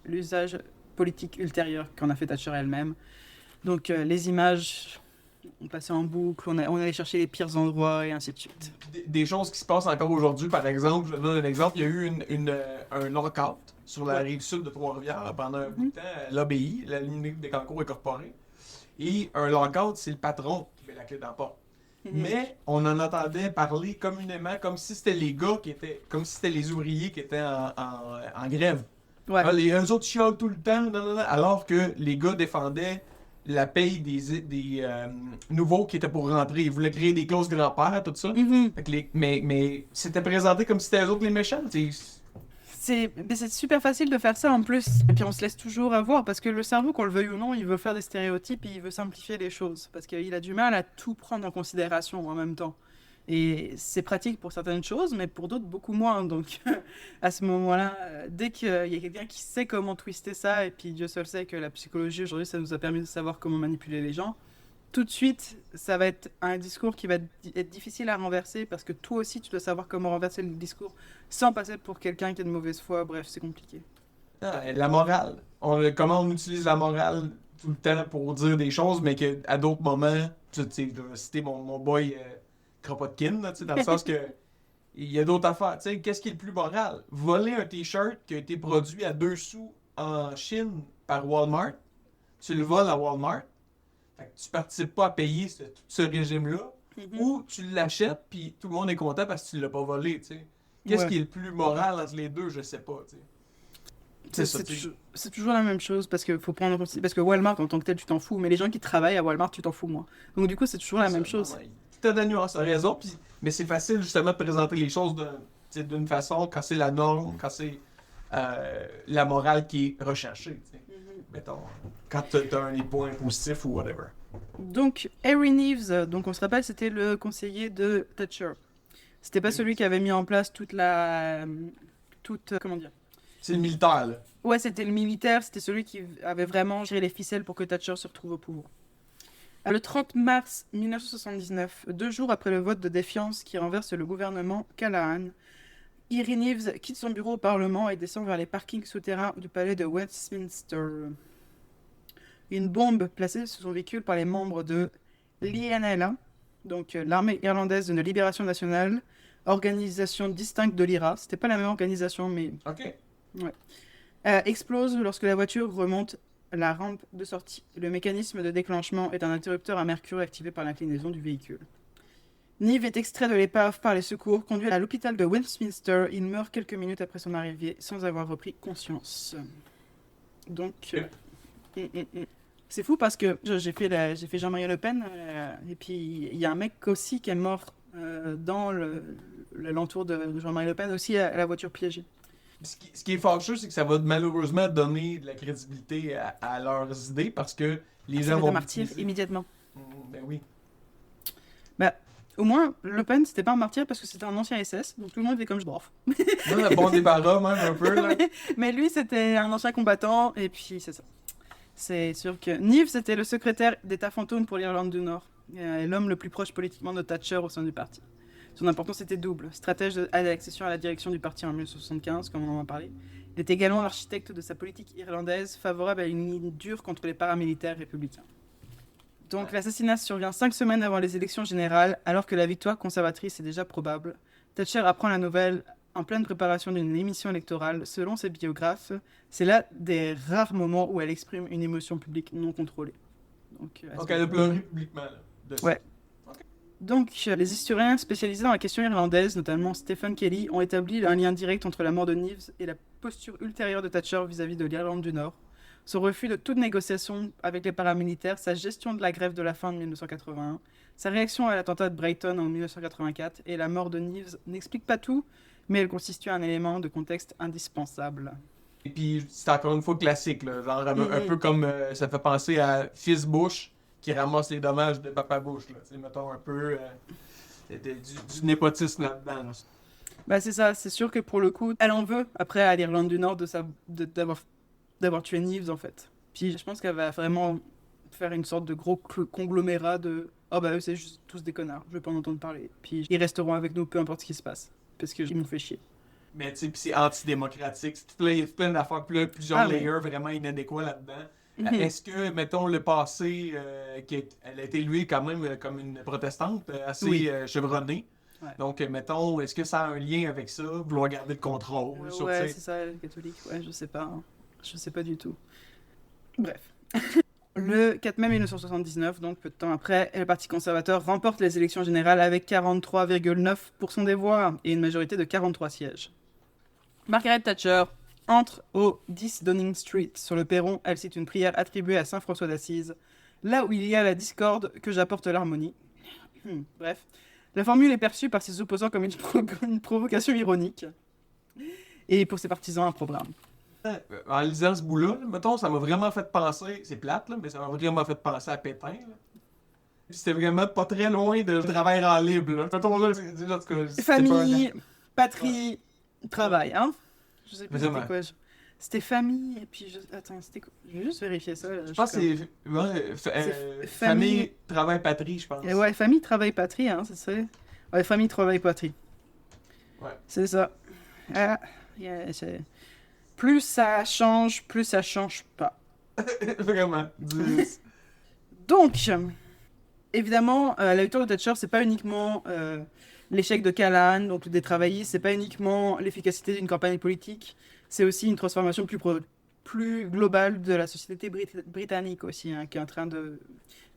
l'usage politique ultérieur qu'en a fait Thatcher elle-même. Donc les images ont passé en boucle, on allait chercher les pires endroits et ainsi de suite. Des choses qui se passent encore aujourd'hui, par exemple, je donne un exemple, il y a eu un lockout sur la Ouais. rive sud de Trois-Rivières pendant un bout Mhm. de temps, à l'ABI, la ligne des Cancours incorporée. Et un lockout, c'est le patron qui met la clé dans la porte. Mhm. Mais on en entendait parler communément comme si c'était les gars qui étaient, comme si c'était les ouvriers qui étaient en grève. Ouais. Ah, eux autres chialent tout le temps, nan, nan, nan, alors que les gars défendaient la paye des nouveaux qui étaient pour rentrer. Ils voulaient créer des clauses grand-père, tout ça. Mhm. Fait que mais c'était présenté comme si c'était eux autres les méchants. Mais c'est super facile de faire ça en plus. Et puis on se laisse toujours avoir parce que le cerveau, qu'on le veuille ou non, il veut faire des stéréotypes et il veut simplifier les choses. Parce qu'il a du mal à tout prendre en considération en même temps. Et c'est pratique pour certaines choses, mais pour d'autres, beaucoup moins. Donc à ce moment-là, dès qu'il y a quelqu'un qui sait comment twister ça, et puis Dieu seul sait que la psychologie aujourd'hui, ça nous a permis de savoir comment manipuler les gens, tout de suite, ça va être un discours qui va être difficile à renverser parce que toi aussi, tu dois savoir comment renverser le discours sans passer pour quelqu'un qui est de mauvaise foi. Bref, c'est compliqué. La morale. Comment on utilise la morale tout le temps pour dire des choses, mais qu'à d'autres moments, tu sais, je vais citer mon boy Kropotkin, là, tu sais, dans le sens que il y a d'autres affaires. Tu sais, qu'est-ce qui est le plus moral? Voler un t-shirt qui a été produit à 2 sous en Chine par Walmart, tu le voles à Walmart, fait que tu participes pas à payer tout ce régime-là, Mhm. ou tu l'achètes puis tout le monde est content parce que tu l'as pas volé, tu sais. Qu'est-ce Ouais. qui est le plus moral entre les deux, je sais pas, tu sais. C'est ça, tu sais. C'est toujours la même chose parce que faut prendre parce que Walmart en tant que tel tu t'en fous mais les gens qui travaillent à Walmart tu t'en fous moins donc du coup c'est toujours la Ça, même non, chose. ouais. T'as de nuance, t'as raison, mais c'est facile justement de présenter les choses tu sais, d'une façon quand c'est la norme, quand c'est la morale qui est recherchée, tu sais. Mettons, quand t'as un point positif ou whatever. Donc Harry Neves, donc on se rappelle c'était le conseiller de Thatcher. C'était pas celui qui avait mis en place comment dire. C'est le militaire, là. Ouais, c'était le militaire, c'était celui qui avait vraiment géré les ficelles pour que Thatcher se retrouve au pouvoir. Le 30 mars 1979, 2 jours après le vote de défiance qui renverse le gouvernement Callaghan, Harry Neves quitte son bureau au Parlement et descend vers les parkings souterrains du palais de Westminster. Une bombe placée sur son véhicule par les membres de l'INLA, donc l'armée irlandaise de libération nationale, organisation distincte de l'IRA, c'était pas la même organisation, mais Ok. explose lorsque la voiture remonte la rampe de sortie. Le mécanisme de déclenchement est un interrupteur à mercure activé par l'inclinaison du véhicule. Nive est extrait de l'épave par les secours, conduit à l'hôpital de Westminster. Il meurt quelques minutes après son arrivée sans avoir repris conscience. Donc, c'est fou parce que j'ai fait Jean-Marie Le Pen et puis il y a un mec aussi qui est mort dans l'entour de Jean-Marie Le Pen aussi à la voiture piégée. Ce qui est fâcheux, c'est que ça va malheureusement donner de la crédibilité à leurs idées parce que les Ça gens fait des vont martyrs l'utiliser. immédiatement. Ben oui. Bah, au moins, Le Pen, c'était pas un martyr parce que c'était un ancien SS, donc tout le monde était comme je bof. Un bon débarras, même un peu, là. Mais lui, c'était un ancien combattant, et puis c'est ça. C'est sûr que Nive, c'était le secrétaire d'État fantôme pour l'Irlande du Nord, et l'homme le plus proche politiquement de Thatcher au sein du parti. Son importance était double. Stratège à l'accession à la direction du parti en 1975, comme on en a parlé. Il est également l'architecte de sa politique irlandaise, favorable à une ligne dure contre les paramilitaires républicains. Donc Ouais. l'assassinat survient 5 semaines avant les élections générales, alors que la victoire conservatrice est déjà probable. Thatcher apprend la nouvelle en pleine préparation d'une émission électorale. Selon ses biographes, c'est là des rares moments où elle exprime une émotion publique non contrôlée. Donc, Donc elle a pleuré publiquement, là. Dessus. Ouais. Ok. Donc, les historiens spécialisés dans la question irlandaise, notamment Stephen Kelly, ont établi un lien direct entre la mort de Neves et la posture ultérieure de Thatcher vis-à-vis de l'Irlande du Nord. Son refus de toute négociation avec les paramilitaires, sa gestion de la grève de la faim de 1981, sa réaction à l'attentat de Brighton en 1984 et la mort de Neves n'expliquent pas tout, mais elle constitue un élément de contexte indispensable. Et puis, c'est encore une fois classique, là. Genre, un peu comme ça fait penser à Fils Bush qui ramasse les dommages de Papa Bush, là. Tu sais, mettons un peu du népotisme là-dedans, là. Bah c'est ça, c'est sûr que pour le coup, elle en veut après à l'Irlande du Nord d'avoir tué Neves en fait. Puis je pense qu'elle va vraiment faire une sorte de gros conglomérat de oh bah eux c'est juste tous des connards, je vais pas en entendre parler. Puis ils resteront avec nous peu importe ce qui se passe parce que ils m'ont fait chier. Mais tu sais, pis c'est antidémocratique. Il y a plein d'affaires, plusieurs layers vraiment inadéquats là-dedans. Est-ce que, mettons, le passé, elle a été élue quand même comme une protestante assez chevronnée. Ouais. Donc, mettons, est-ce que ça a un lien avec ça, vouloir garder le contrôle sur, ouais, c'est ça, catholique. Ouais, je sais pas. Hein. Je sais pas du tout. Bref. Le 4 mai 1979, donc peu de temps après, le Parti conservateur remporte les élections générales avec 43,9% des voix et une majorité de 43 sièges. Margaret Thatcher entre au 10 Downing Street. Sur le perron, elle cite une prière attribuée à Saint François d'Assise. Là où il y a la discorde, que j'apporte l'harmonie. Bref. La formule est perçue par ses opposants comme une provocation ironique. Et pour ses partisans, un programme. En lisant ce bout-là, mettons, ça m'a vraiment fait penser, c'est plate, là, mais ça m'a vraiment fait penser à Pétain. Là. C'était vraiment pas très loin de travail en libre. Là. Mettons, là, famille, patrie, travail, hein? Je sais plus vraiment. c'était quoi. C'était famille, et puis... Attends, c'était quoi? Je vais juste vérifier ça. Je pense que c'est famille, travail, patrie, je pense. Ouais, famille, travail, patrie, hein, c'est ça. Ouais, famille, travail, patrie. Ouais. C'est ça. Ah, yeah, c'est... Plus ça change pas. Vraiment. Donc, évidemment, la victoire de Thatcher, c'est pas uniquement l'échec de Callaghan, donc des travaillistes, c'est pas uniquement l'efficacité d'une campagne politique, c'est aussi une transformation plus globale de la société britannique aussi, hein, qui est en train de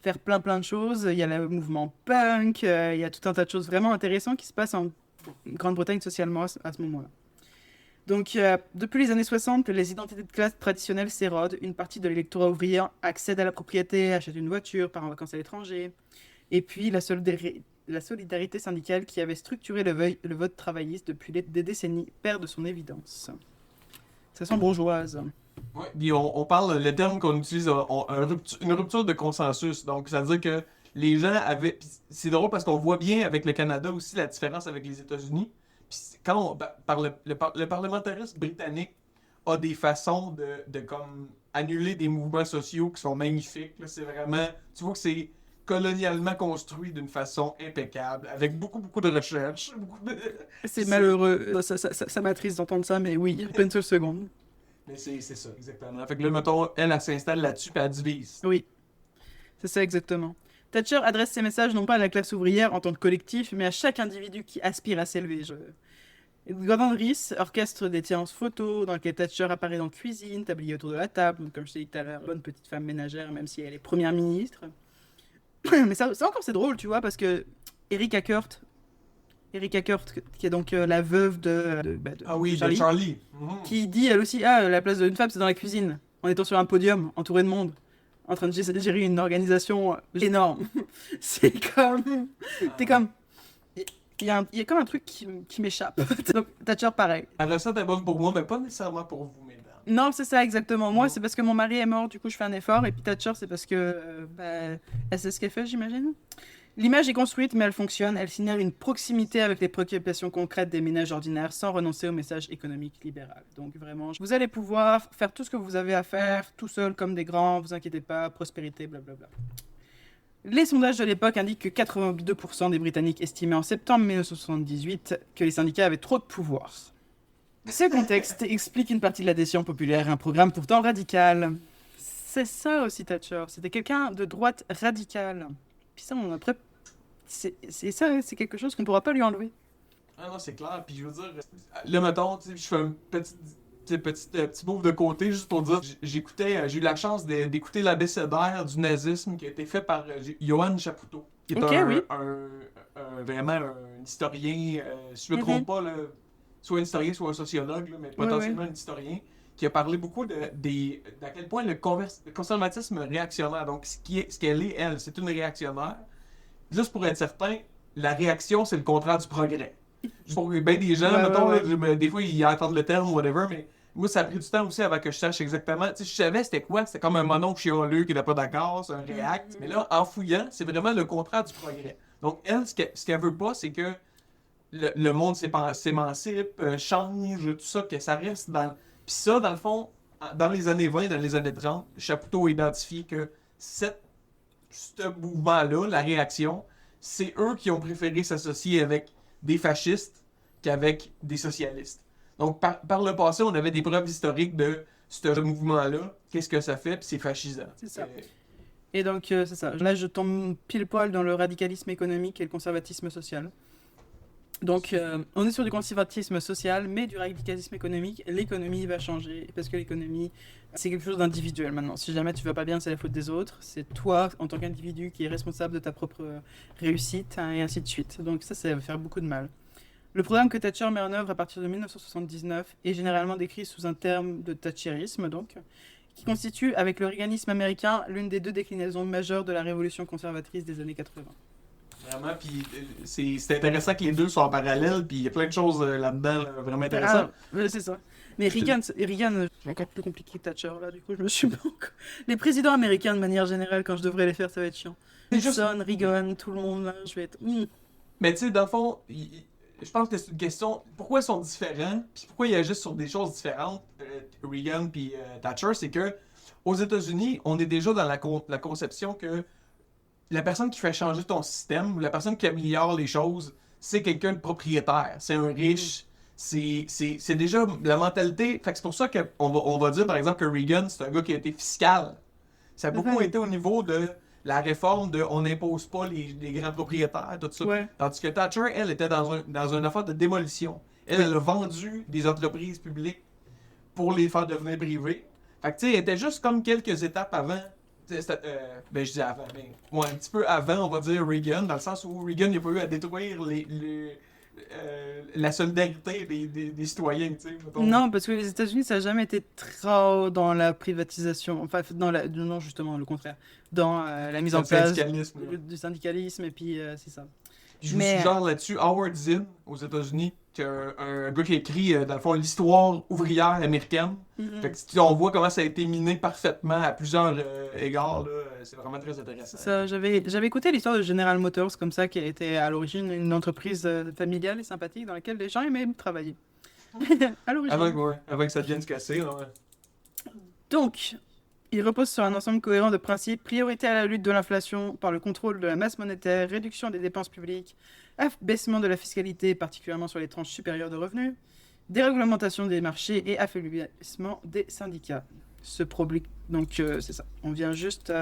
faire plein de choses. Il y a le mouvement punk, il y a tout un tas de choses vraiment intéressantes qui se passent en Grande-Bretagne socialement à ce moment-là. Donc, depuis les années 60, les identités de classe traditionnelles s'érodent. Une partie de l'électorat ouvrier accède à la propriété, achète une voiture, part en vacances à l'étranger. Et puis, la solidarité syndicale qui avait structuré le vote travailliste depuis des décennies perd de son évidence. Ça sent bourgeoise. Ouais, puis on parle, le terme qu'on utilise, une rupture de consensus. Donc, ça veut dire que les gens avaient... C'est drôle parce qu'on voit bien avec le Canada aussi la différence avec les États-Unis. Quand le parlementarisme britannique a des façons de comme annuler des mouvements sociaux qui sont magnifiques. Là, c'est vraiment, tu vois que c'est colonialement construit d'une façon impeccable, avec beaucoup de recherche. C'est malheureux, ça m'attriste d'entendre ça, mais oui, pas une seule seconde. Mais c'est ça, exactement. Fait que là, mettons, elle s'installe là-dessus et elle divise. Oui, c'est ça exactement. Thatcher adresse ses messages non pas à la classe ouvrière en tant que collectif, mais à chaque individu qui aspire à s'élever. Gordon Rees orchestre des séances photos dans lesquelles Thatcher apparaît dans la cuisine, tablier autour de la table, comme je t'ai dit tout à l'heure, bonne petite femme ménagère, même si elle est première ministre. Mais ça encore c'est drôle, tu vois, parce que Erika Kurt, qui est donc la veuve de ah oui, Charlie, de Charlie. qui dit elle aussi, la place d'une femme c'est dans la cuisine, en étant sur un podium, entouré de monde, en train de gérer une organisation énorme. C'est comme... T'es comme... Il y a comme un truc qui m'échappe. Donc, Thatcher, pareil. La recette est bonne pour moi, mais pas nécessairement pour vous, mesdames. Non, c'est ça, exactement. Moi, c'est parce que mon mari est mort, du coup, je fais un effort. Et puis Thatcher, c'est parce que... elle sait ce qu'elle fait, j'imagine. L'image est construite, mais elle fonctionne. Elle signale une proximité avec les préoccupations concrètes des ménages ordinaires, sans renoncer au message économique libéral. Donc, vraiment, vous allez pouvoir faire tout ce que vous avez à faire, tout seul, comme des grands, vous inquiétez pas, prospérité, blablabla. Les sondages de l'époque indiquent que 82% des Britanniques estimaient en septembre 1978 que les syndicats avaient trop de pouvoir. Ce contexte explique une partie de l'adhésion populaire à un programme pourtant radical. C'est ça aussi Thatcher, c'était quelqu'un de droite radicale. Puis ça, après, c'est quelque chose qu'on ne pourra pas lui enlever. Ah non, c'est clair. Puis je veux dire, là, mettons, je fais une petite petit move de côté, juste pour dire, j'ai eu la chance d'écouter l'abécédaire du nazisme qui a été fait par Johann Chapoutot, qui est Ok, oui. vraiment un historien, si je ne me Mhm. trompe pas, là, soit un historien, soit un sociologue, là, mais Ouais, ouais. potentiellement un historien, qui a parlé beaucoup d'à quel point le conservatisme réactionnaire, donc ce qu'elle est, elle, c'est une réactionnaire. Juste pour être certain, la réaction, c'est le contraire du progrès. Pour bien des gens, Ouais, ouais, mettons, là, ouais. des fois, ils entendent le terme, whatever, mais moi, ça a pris du temps aussi avant que je sache exactement. Tu sais, je savais c'était quoi, c'était comme un monon chialeux qui n'était pas d'accord, c'est un react. Mais Mhm. là, en fouillant, c'est vraiment le contraire du progrès. Donc, elle, ce qu'elle veut pas, c'est que le monde s'émancipe, change, tout ça, que ça reste dans. Puis ça, dans le fond, dans les années 20, dans les années 30, Chapoutot identifie que ce mouvement-là, la réaction, c'est eux qui ont préféré s'associer avec des fascistes qu'avec des socialistes. Donc, par le passé, on avait des preuves historiques de ce mouvement-là. Qu'est-ce que ça fait? Puis c'est fascisant. C'est ça. Et donc, c'est ça. Là, je tombe pile poil dans le radicalisme économique et le conservatisme social. Donc, on est sur du conservatisme social, mais du radicalisme économique. L'économie va changer, parce que l'économie, c'est quelque chose d'individuel maintenant. Si jamais tu vas pas bien, c'est la faute des autres. C'est toi, en tant qu'individu, qui est responsable de ta propre réussite, hein, et ainsi de suite. Donc ça va faire beaucoup de mal. Le programme que Thatcher met en œuvre à partir de 1979 est généralement décrit sous un terme de thatcherisme, donc, qui constitue, avec le reaganisme américain, l'une des deux déclinaisons majeures de la révolution conservatrice des années 80. Vraiment, puis c'est intéressant que les deux soient en parallèle, puis il y a plein de choses là-dedans là, vraiment intéressantes. C'est ça. Mais Reagan, c'est encore plus compliqué que Thatcher, là, du coup, je me suis pas encore... Les présidents américains, de manière générale, quand je devrais les faire, ça va être chiant. C'est juste. Nixon, Reagan, tout le monde, là, je vais être... Mais tu sais, dans le fond, je pense que c'est une question. Pourquoi ils sont différents, puis pourquoi ils agissent sur des choses différentes, Reagan puis Thatcher, c'est que aux États-Unis, on est déjà dans la conception que la personne qui fait changer ton système, ou la personne qui améliore les choses, c'est quelqu'un de propriétaire, c'est un riche. C'est déjà la mentalité. Fait que c'est pour ça qu'on va dire, par exemple, que Reagan, c'est un gars qui a été fiscal. Ça a beaucoup Ouais. été au niveau de la réforme de on n'impose pas les grands propriétaires, tout ça. Ouais. Tandis que Thatcher, elle, était dans une affaire de démolition. Elle, Oui. elle a vendu des entreprises publiques pour les faire devenir privées. Fait que, tu sais, elle était juste comme quelques étapes avant. Ben, je dis avant, mais ouais, un petit peu avant, on va dire Reagan, dans le sens où Reagan n'a pas eu à détruire la solidarité des citoyens, tu sais. Mettons. Non, parce que les États-Unis, ça n'a jamais été trop dans la privatisation. Enfin, non, justement, le contraire. Dans la mise C'est en le place syndicalisme. Là. du syndicalisme, et puis c'est ça. Je vous Mais suggère là-dessus Howard Zinn aux États-Unis, qui est un gars qui a écrit, dans le fond, l'histoire ouvrière américaine. Fait que on voit comment ça a été miné parfaitement à plusieurs égards. Là, c'est vraiment très intéressant. ça, j'avais écouté l'histoire de General Motors, comme ça, qui a été à l'origine une entreprise familiale et sympathique dans laquelle les gens aimaient travailler. À l'origine. Avant que ça devienne se casser. Là, ouais. Donc, il repose sur un ensemble cohérent de principes, priorité à la lutte de l'inflation par le contrôle de la masse monétaire, réduction des dépenses publiques, abaissement de la fiscalité, particulièrement sur les tranches supérieures de revenus, déréglementation des marchés et affaiblissement des syndicats. Donc, c'est ça. On vient juste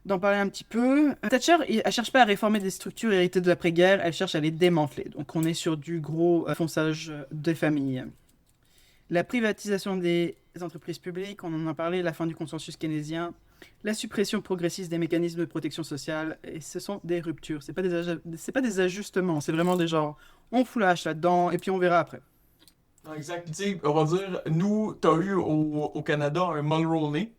d'en parler un petit peu. Thatcher, elle cherche pas à réformer des structures héritées de l'après-guerre, elle cherche à les démanteler. Donc, on est sur du gros fonçage des familles. La privatisation des entreprises publiques, on en a parlé, la fin du consensus keynésien, la suppression progressiste des mécanismes de protection sociale, et ce sont des ruptures. C'est pas des ajustements, c'est vraiment des genres, on fout la hache là-dedans, et puis on verra après. Exact. Tu sais, on va dire, nous, t'as eu au Canada un Mulroney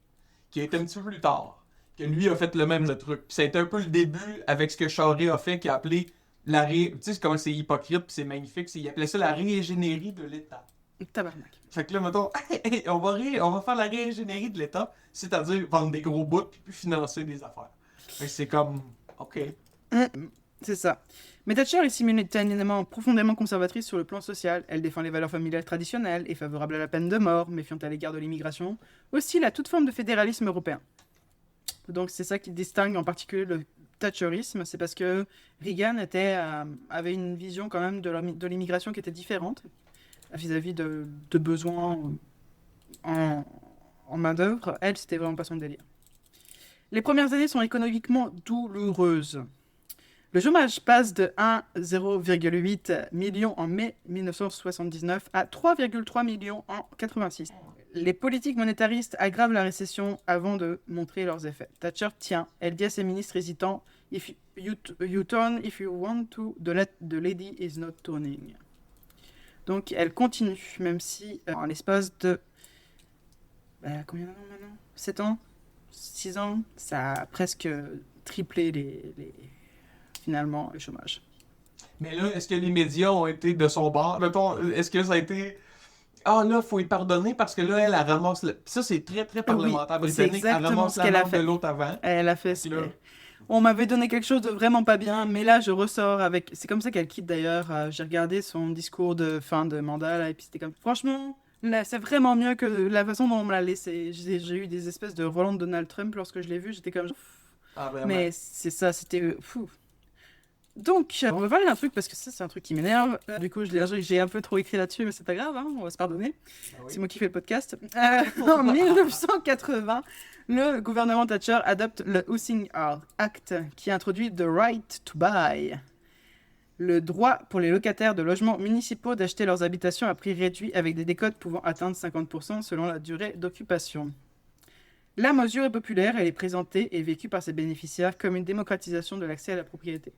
qui a été un petit peu plus tard. Que lui a fait le même truc. Puis ça a été un peu le début avec ce que Charest a fait, qui a appelé Tu sais comment c'est hypocrite, puis c'est magnifique. Il appelait ça la réingénierie de l'État. Tabarnak. Fait que là, mettons, on va faire la réingénierie de l'État, c'est-à-dire vendre des gros bouts puis financer des affaires. Fait que c'est comme, OK. C'est ça. Mais Thatcher est simultanément profondément conservatrice sur le plan social. Elle défend les valeurs familiales traditionnelles, est favorable à la peine de mort, méfiante à l'égard de l'immigration, hostile à toute forme de fédéralisme européen. Donc c'est ça qui distingue en particulier le Thatcherisme, c'est parce que Reagan avait une vision quand même de l'immigration qui était différente vis-à-vis de besoins en main-d'œuvre. Elle, c'était vraiment pas son délire. Les premières années sont économiquement douloureuses. Le chômage passe de 1,08 million en mai 1979 à 3,3 millions en 86. Les politiques monétaristes aggravent la récession avant de montrer leurs effets. Thatcher tient. Elle dit à ses ministres hésitants If you turn if you want to, the lady is not turning. Donc elle continue, même si en l'espace de. Combien d'années maintenant 7 ans 6 ans ça a presque triplé finalement le chômage. Mais là, est-ce que les médias ont été de son bord? Mettons, est-ce que ça a été. Ah là, faut y pardonner parce que là, elle ramasse. Ça, c'est très, très parlementaire britannique. Elle ramasse la marque de l'autre avant. Elle a fait. On m'avait donné quelque chose de vraiment pas bien, mais là, je ressors avec. C'est comme ça qu'elle quitte d'ailleurs. J'ai regardé son discours de fin de mandat, là, et puis c'était comme. Franchement, là, c'est vraiment mieux que la façon dont on me l'a laissé. J'ai eu des espèces de Roland Donald Trump lorsque je l'ai vu. J'étais comme. Ah, vraiment. Mais c'est ça, c'était. Fou. Donc, on va parler d'un truc parce que ça, c'est un truc qui m'énerve. Du coup, j'ai un peu trop écrit là-dessus, mais c'est pas grave, hein, on va se pardonner. Ah oui. C'est moi qui fais le podcast. En 1980, le gouvernement Thatcher adopte le Housing Act qui introduit The Right to Buy, le droit pour les locataires de logements municipaux d'acheter leurs habitations à prix réduit avec des décotes pouvant atteindre 50% selon la durée d'occupation. La mesure est populaire, elle est présentée et vécue par ses bénéficiaires comme une démocratisation de l'accès à la propriété.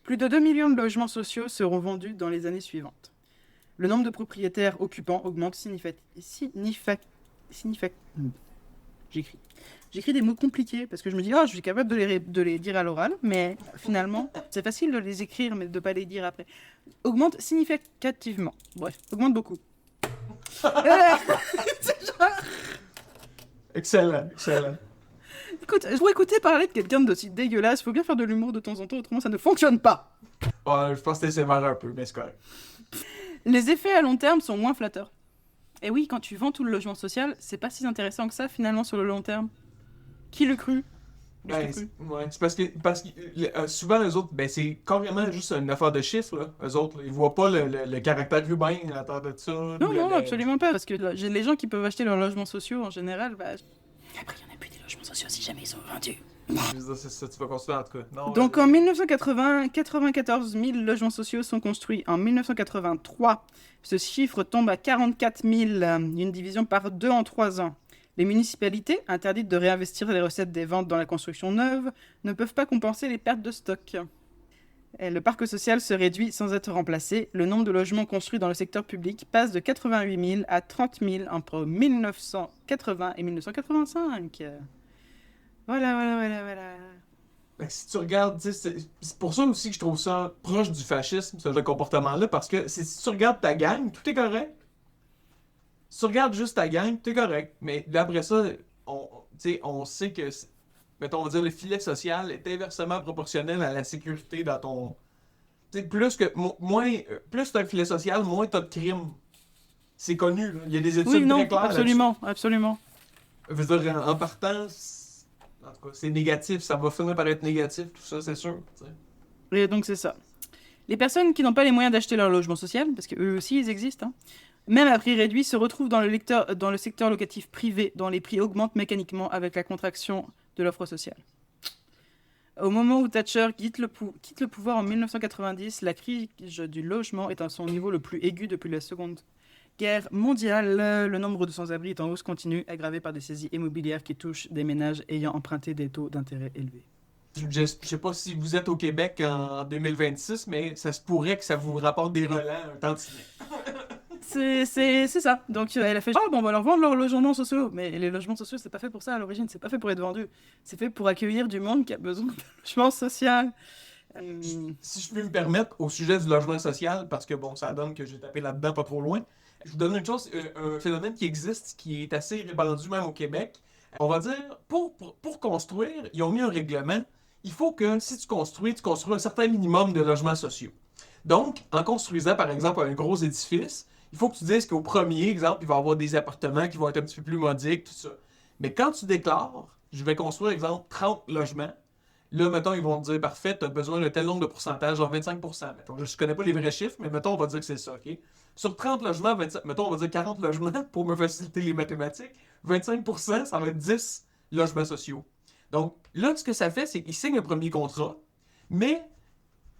Plus de 2 millions de logements sociaux seront vendus dans les années suivantes. Le nombre de propriétaires occupants augmente J'écris des mots compliqués parce que je me dis, je suis capable de les dire à l'oral, mais finalement, c'est facile de les écrire, mais de ne pas les dire après. Augmente significativement. Bref, augmente beaucoup. Excellent. Écoute, pour écouter parler de quelqu'un d'aussi dégueulasse, faut bien faire de l'humour de temps en temps, autrement ça ne fonctionne pas. Ouais, je pense que t'es sévère un peu, mais c'est correct. Les effets à long terme sont moins flatteurs. Et oui, quand tu vends tout le logement social, c'est pas si intéressant que ça finalement sur le long terme. Qui le crut? Ouais, c'est parce que souvent, eux autres, c'est carrément juste une affaire de chiffres, là. Eux autres, ils voient pas le caractère humain à l'intérieur de ça. Non, absolument pas, parce que les gens qui peuvent acheter leurs logements sociaux, en général, après, il n'y en a plus des logements sociaux si jamais ils sont vendus. C'est ça, tu vas construire en tout cas. Non, donc en 1980, 94 000 logements sociaux sont construits. En 1983, ce chiffre tombe à 44 000, une division par 2 en 3 ans. Les municipalités, interdites de réinvestir les recettes des ventes dans la construction neuve, ne peuvent pas compenser les pertes de stock. Et le parc social se réduit sans être remplacé. Le nombre de logements construits dans le secteur public passe de 88 000 à 30 000 entre 1980 et 1985. Voilà. Si tu regardes, c'est pour ça aussi que je trouve ça proche du fascisme, ce comportement-là, parce que si tu regardes ta gang, tout est correct. Si tu regardes juste ta gang, tout est correct. Mais après ça, on sait que, mettons, on va dire, le filet social est inversement proportionnel à la sécurité dans ton... plus t'as un filet social, moins t'as de crimes. C'est connu, là. Il y a des études très claires absolument. Je veux dire, en partant, en tout cas, c'est négatif, ça va finir par être négatif, tout ça, c'est sûr. Et donc c'est ça. Les personnes qui n'ont pas les moyens d'acheter leur logement social, parce qu'eux aussi ils existent, même à prix réduit, se retrouvent dans le secteur locatif privé, dont les prix augmentent mécaniquement avec la contraction de l'offre sociale. Au moment où Thatcher quitte le pouvoir en 1990, la crise du logement est à son niveau le plus aigu depuis la Seconde Guerre mondiale. Le nombre de sans-abri est en hausse continue, aggravé par des saisies immobilières qui touchent des ménages ayant emprunté des taux d'intérêt élevés. Je sais pas si vous êtes au Québec en 2026, mais ça se pourrait que ça vous rapporte des relents un tantinet. C'est ça. Donc elle a fait on va leur vendre leurs logements sociaux. Mais les logements sociaux, c'est pas fait pour ça à l'origine. C'est pas fait pour être vendu. C'est fait pour accueillir du monde qui a besoin de logement social. Si je peux me permettre, au sujet du logement social, parce que ça donne que j'ai tapé là-dedans pas trop loin, je vous donne une chose, un phénomène qui existe, qui est assez répandu même au Québec. On va dire, pour construire, ils ont mis un règlement. Il faut que si tu construis un certain minimum de logements sociaux. Donc, en construisant par exemple un gros édifice, il faut que tu dises qu'au premier exemple, il va y avoir des appartements qui vont être un petit peu plus modiques, tout ça. Mais quand tu déclares, je vais construire, exemple, 30 logements, là, mettons, ils vont te dire, parfait, tu as besoin d'un tel nombre de pourcentage, genre 25%. Mettons, je ne connais pas les vrais chiffres, mais mettons, on va dire que c'est ça, OK? Sur 30 logements, mettons, on va dire 40 logements pour me faciliter les mathématiques. 25%, ça va être 10 logements sociaux. Donc, là, ce que ça fait, c'est qu'ils signent un premier contrat, mais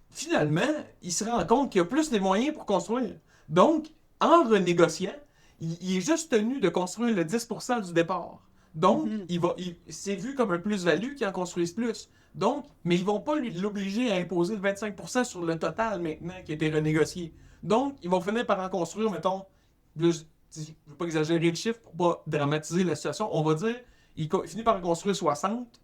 finalement, il se rend compte qu'il y a plus de moyens pour construire. Donc, en renégociant, il est juste tenu de construire le 10% du départ. Donc, c'est vu comme un plus-value qu'il en construise plus. Donc, mais ils vont pas l'obliger à imposer le 25% sur le total maintenant qui a été renégocié. Donc, ils vont finir par en construire, mettons, je ne veux pas exagérer le chiffre pour pas dramatiser la situation, on va dire, il finit par en construire 60,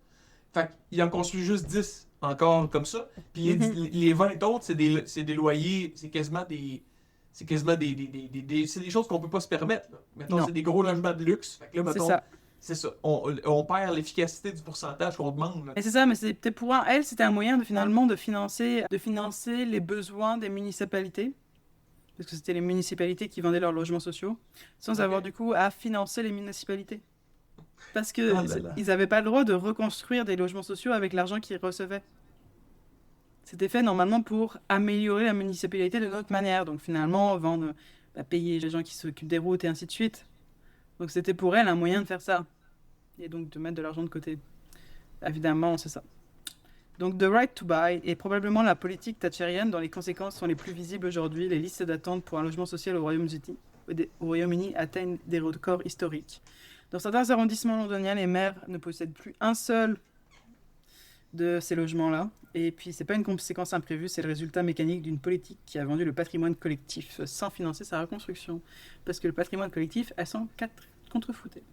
fait qu'il en construit juste 10 encore comme ça. Puis les 20 autres, c'est des loyers, c'est quasiment des choses qu'on peut pas se permettre. Là. Mettons, c'est des gros logements de luxe. Fait que là, mettons, c'est ça. On perd l'efficacité du pourcentage qu'on demande. Là. Et c'est ça, mais c'était pour elle, c'était un moyen finalement de financer les besoins des municipalités. Parce que c'était les municipalités qui vendaient leurs logements sociaux, sans avoir du coup à financer les municipalités. Parce qu'ils n'avaient pas le droit de reconstruire des logements sociaux avec l'argent qu'ils recevaient. C'était fait normalement pour améliorer la municipalité de notre manière. Donc finalement, vendre, payer les gens qui s'occupent des routes et ainsi de suite. Donc c'était pour elle un moyen de faire ça. Et donc de mettre de l'argent de côté. Évidemment, c'est ça. Donc, The Right to Buy est probablement la politique thatchérienne dont les conséquences sont les plus visibles aujourd'hui. Les listes d'attente pour un logement social au Royaume-Uni atteignent des records historiques. Dans certains arrondissements londoniens, les maires ne possèdent plus un seul de ces logements-là. Et puis, c'est pas une conséquence imprévue, c'est le résultat mécanique d'une politique qui a vendu le patrimoine collectif sans financer sa reconstruction. Parce que le patrimoine collectif, elles sont 4 contrefoutés.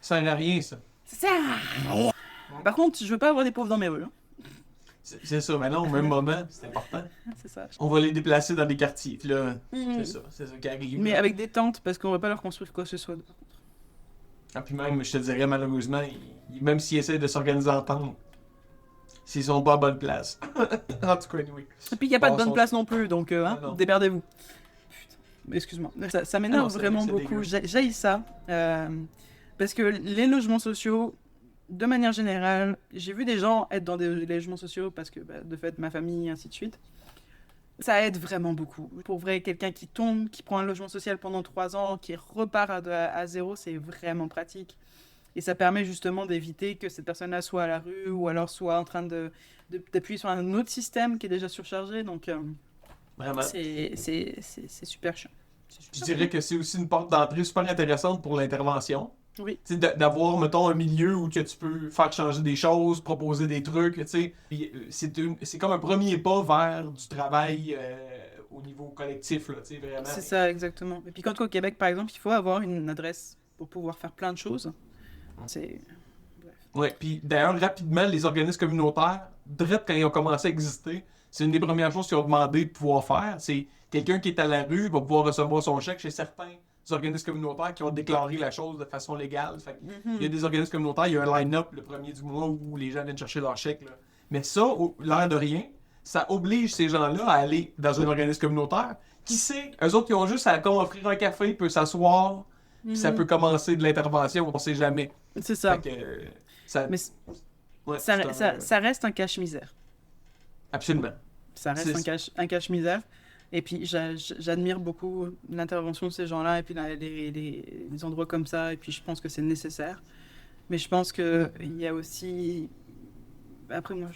Ça n'a rien, ça. Ça sert à rien. Par contre, je veux pas avoir des pauvres dans mes rues. Hein. C'est ça, mais non, au même moment, c'est important. C'est ça. On va les déplacer dans des quartiers. Puis là, c'est ça qui arrive. Mais avec des tentes, parce qu'on va pas leur construire quoi que ce soit. Ah, puis même, je te dirais, malheureusement, même s'ils essaient de s'organiser en tente, s'ils sont pas à bonne place. En tout cas, oui. Et puis il n'y a pas de bonne place non plus, donc déberdez-vous. Putain, excuse-moi. Ça m'énerve vraiment beaucoup. J'haïs ça. Parce que les logements sociaux, de manière générale, j'ai vu des gens être dans des logements sociaux parce que, de fait, ma famille, et ainsi de suite. Ça aide vraiment beaucoup. Pour vrai, quelqu'un qui tombe, qui prend un logement social pendant 3 ans, qui repart à zéro, c'est vraiment pratique. Et ça permet justement d'éviter que cette personne-là soit à la rue ou alors soit en train d'appuyer sur un autre système qui est déjà surchargé. Donc, c'est super chiant. Je dirais que c'est aussi une porte d'entrée super intéressante pour l'intervention. Oui. D'avoir, mettons, un milieu où que tu peux faire changer des choses, proposer des trucs, tu sais. C'est comme un premier pas vers du travail au niveau collectif, là, tu sais, vraiment. C'est ça, exactement. Et puis quand au Québec, par exemple, il faut avoir une adresse pour pouvoir faire plein de choses. C'est... Ouais, puis d'ailleurs, rapidement, les organismes communautaires, direct quand ils ont commencé à exister, c'est une des premières choses qu'ils ont demandé de pouvoir faire. C'est quelqu'un qui est à la rue va pouvoir recevoir son chèque chez certains organismes communautaires qui ont déclaré la chose de façon légale. Fait il y a des organismes communautaires, il y a un line-up le premier du mois où les gens viennent chercher leur chèque. Là. Mais ça, l'air de rien, ça oblige ces gens-là à aller dans un organisme communautaire. Qui sait, eux autres, ils ont juste à offrir un café, ils peuvent s'asseoir, puis ça peut commencer de l'intervention, on ne sait jamais. C'est ça. Fait que, mais ça reste un cache-misère. Absolument. Ça reste un cache-misère. Et puis j'admire beaucoup l'intervention de ces gens-là et puis les endroits comme ça. Et puis je pense que c'est nécessaire. Mais je pense qu'il y a aussi... Après moi,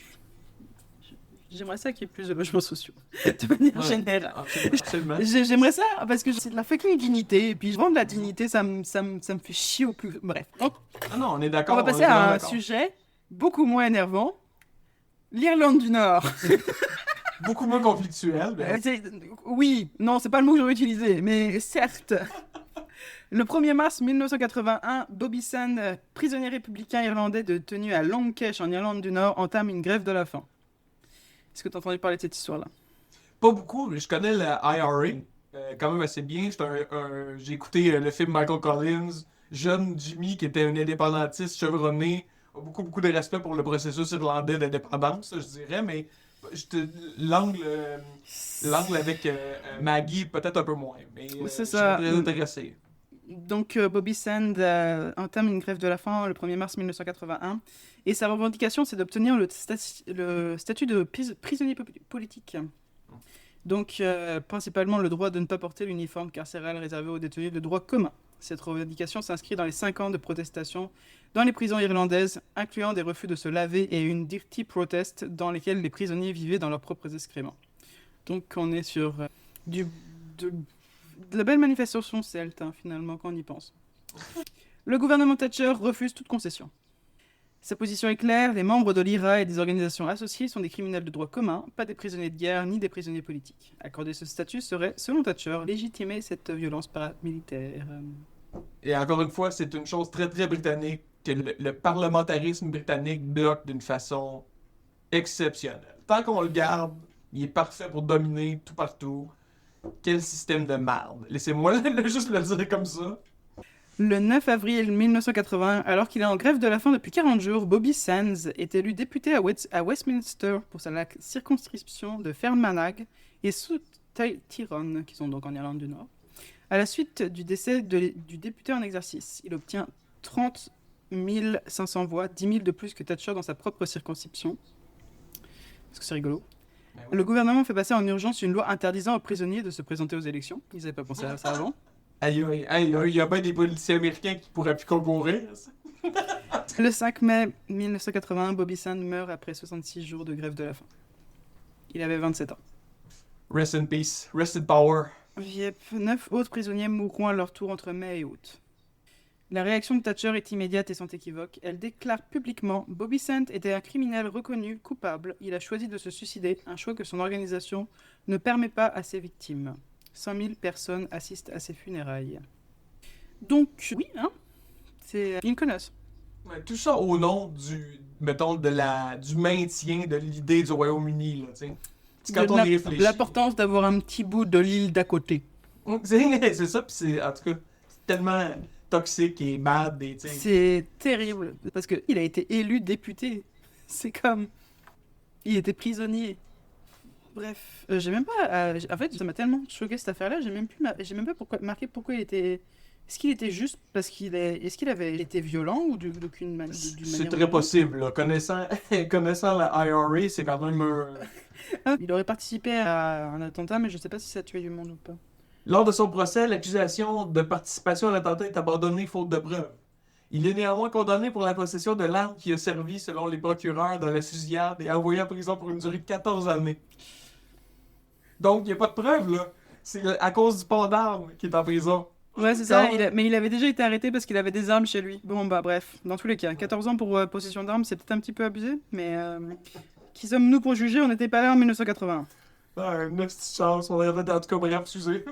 j'aimerais ça qu'il y ait plus de logements sociaux, de manière générale. Absolument. J'aimerais ça parce que c'est de la fucking dignité. Et puis vendre de la dignité, ça me fait chier au plus... Bref. Ah non, on est d'accord. On va passer à un sujet beaucoup moins énervant. L'Irlande du Nord. Beaucoup moins conflictuel. Mais... Oui, non, c'est pas le mot que j'aurais utilisé, mais certes. Le 1er mars 1981, Bobby Sands, prisonnier républicain irlandais tenu à Long Kesh en Irlande du Nord, entame une grève de la faim. Est-ce que tu as entendu parler de cette histoire-là? Pas beaucoup, mais je connais la IRA quand même assez bien. J'ai écouté le film Michael Collins, jeune Jimmy qui était un indépendantiste chevronné, a beaucoup de respect pour le processus irlandais d'indépendance, je dirais, mais l'angle avec Maggie, peut-être un peu moins. Mais c'est ça. Je suis très intéressé. Donc, Bobby Sands entame une grève de la faim le 1er mars 1981. Et sa revendication, c'est d'obtenir le statut de prisonnier politique. Donc, principalement le droit de ne pas porter l'uniforme carcéral réservé aux détenus de droit commun. Cette revendication s'inscrit dans les 5 ans de protestation dans les prisons irlandaises, incluant des refus de se laver et une dirty protest dans lesquelles les prisonniers vivaient dans leurs propres excréments. Donc on est sur de la belle manifestation celte, finalement, quand on y pense. Le gouvernement Thatcher refuse toute concession. Sa position est claire, les membres de l'IRA et des organisations associées sont des criminels de droit commun, pas des prisonniers de guerre ni des prisonniers politiques. Accorder ce statut serait, selon Thatcher, légitimer cette violence paramilitaire. Et encore une fois, c'est une chose très très britannique que le parlementarisme britannique bloque d'une façon exceptionnelle. Tant qu'on le garde, il est parfait pour dominer tout partout. Quel système de merde. Laissez-moi juste le dire comme ça. Le 9 avril 1981, alors qu'il est en grève de la faim depuis 40 jours, Bobby Sands est élu député à Westminster pour sa circonscription de Fermanagh et South Tyrone, qui sont donc en Irlande du Nord. À la suite du décès du député en exercice, il obtient 30 500 voix, 10 000 de plus que Thatcher dans sa propre circonscription. Parce que c'est rigolo. Ben oui. Le gouvernement fait passer en urgence une loi interdisant aux prisonniers de se présenter aux élections. Ils n'avaient pas pensé à ça avant. Aïe, il y a bien des policiers américains qui pourraient plus concourir. Le 5 mai 1981, Bobby Sands meurt après 66 jours de grève de la faim. Il avait 27 ans. Rest in peace. Rest in power. Yep, 9 autres prisonniers mourront à leur tour entre mai et août. La réaction de Thatcher est immédiate et sans équivoque. Elle déclare publiquement « Bobby Sands était un criminel reconnu, coupable. Il a choisi de se suicider, un choix que son organisation ne permet pas à ses victimes. » 100 000 personnes assistent à ses funérailles. Donc, oui, c'est une connasse. Ouais, tout ça au nom du maintien de l'idée du Royaume-Uni, là, tu sais. C'est quand on y réfléchit. L'importance d'avoir un petit bout de l'île d'à côté. C'est ça, puis c'est, en tout cas, c'est tellement toxique et bad. Et, c'est terrible, parce qu'il a été élu député. C'est comme... Il était prisonnier. Bref, j'ai même pas... en fait, ça m'a tellement choqué cette affaire-là, j'ai même pas marqué pourquoi il était... Est-ce qu'il était juste parce est-ce qu'il avait été violent ou d'aucune manière? C'est très possible, là. Connaissant la IRA, c'est quand même... Il aurait participé à un attentat, mais je sais pas si ça a tué du monde ou pas. Lors de son procès, l'accusation de participation à l'attentat est abandonnée faute de preuves. Il est néanmoins condamné pour la possession de l'arme qui a servi, selon les procureurs, dans la fusillade et envoyé en prison pour une durée de 14 années. Donc, il n'y a pas de preuves, là. C'est à cause du port d'armes qu'il est en prison. Ouais, c'est ça, mais il avait déjà été arrêté parce qu'il avait des armes chez lui. Bon, bah bref, dans tous les cas, 14 ans pour possession d'armes, c'est peut-être un petit peu abusé, mais qui sommes-nous pour juger? On n'était pas là en 1981. Une petite chance, on aurait en tout cas bref, excusez.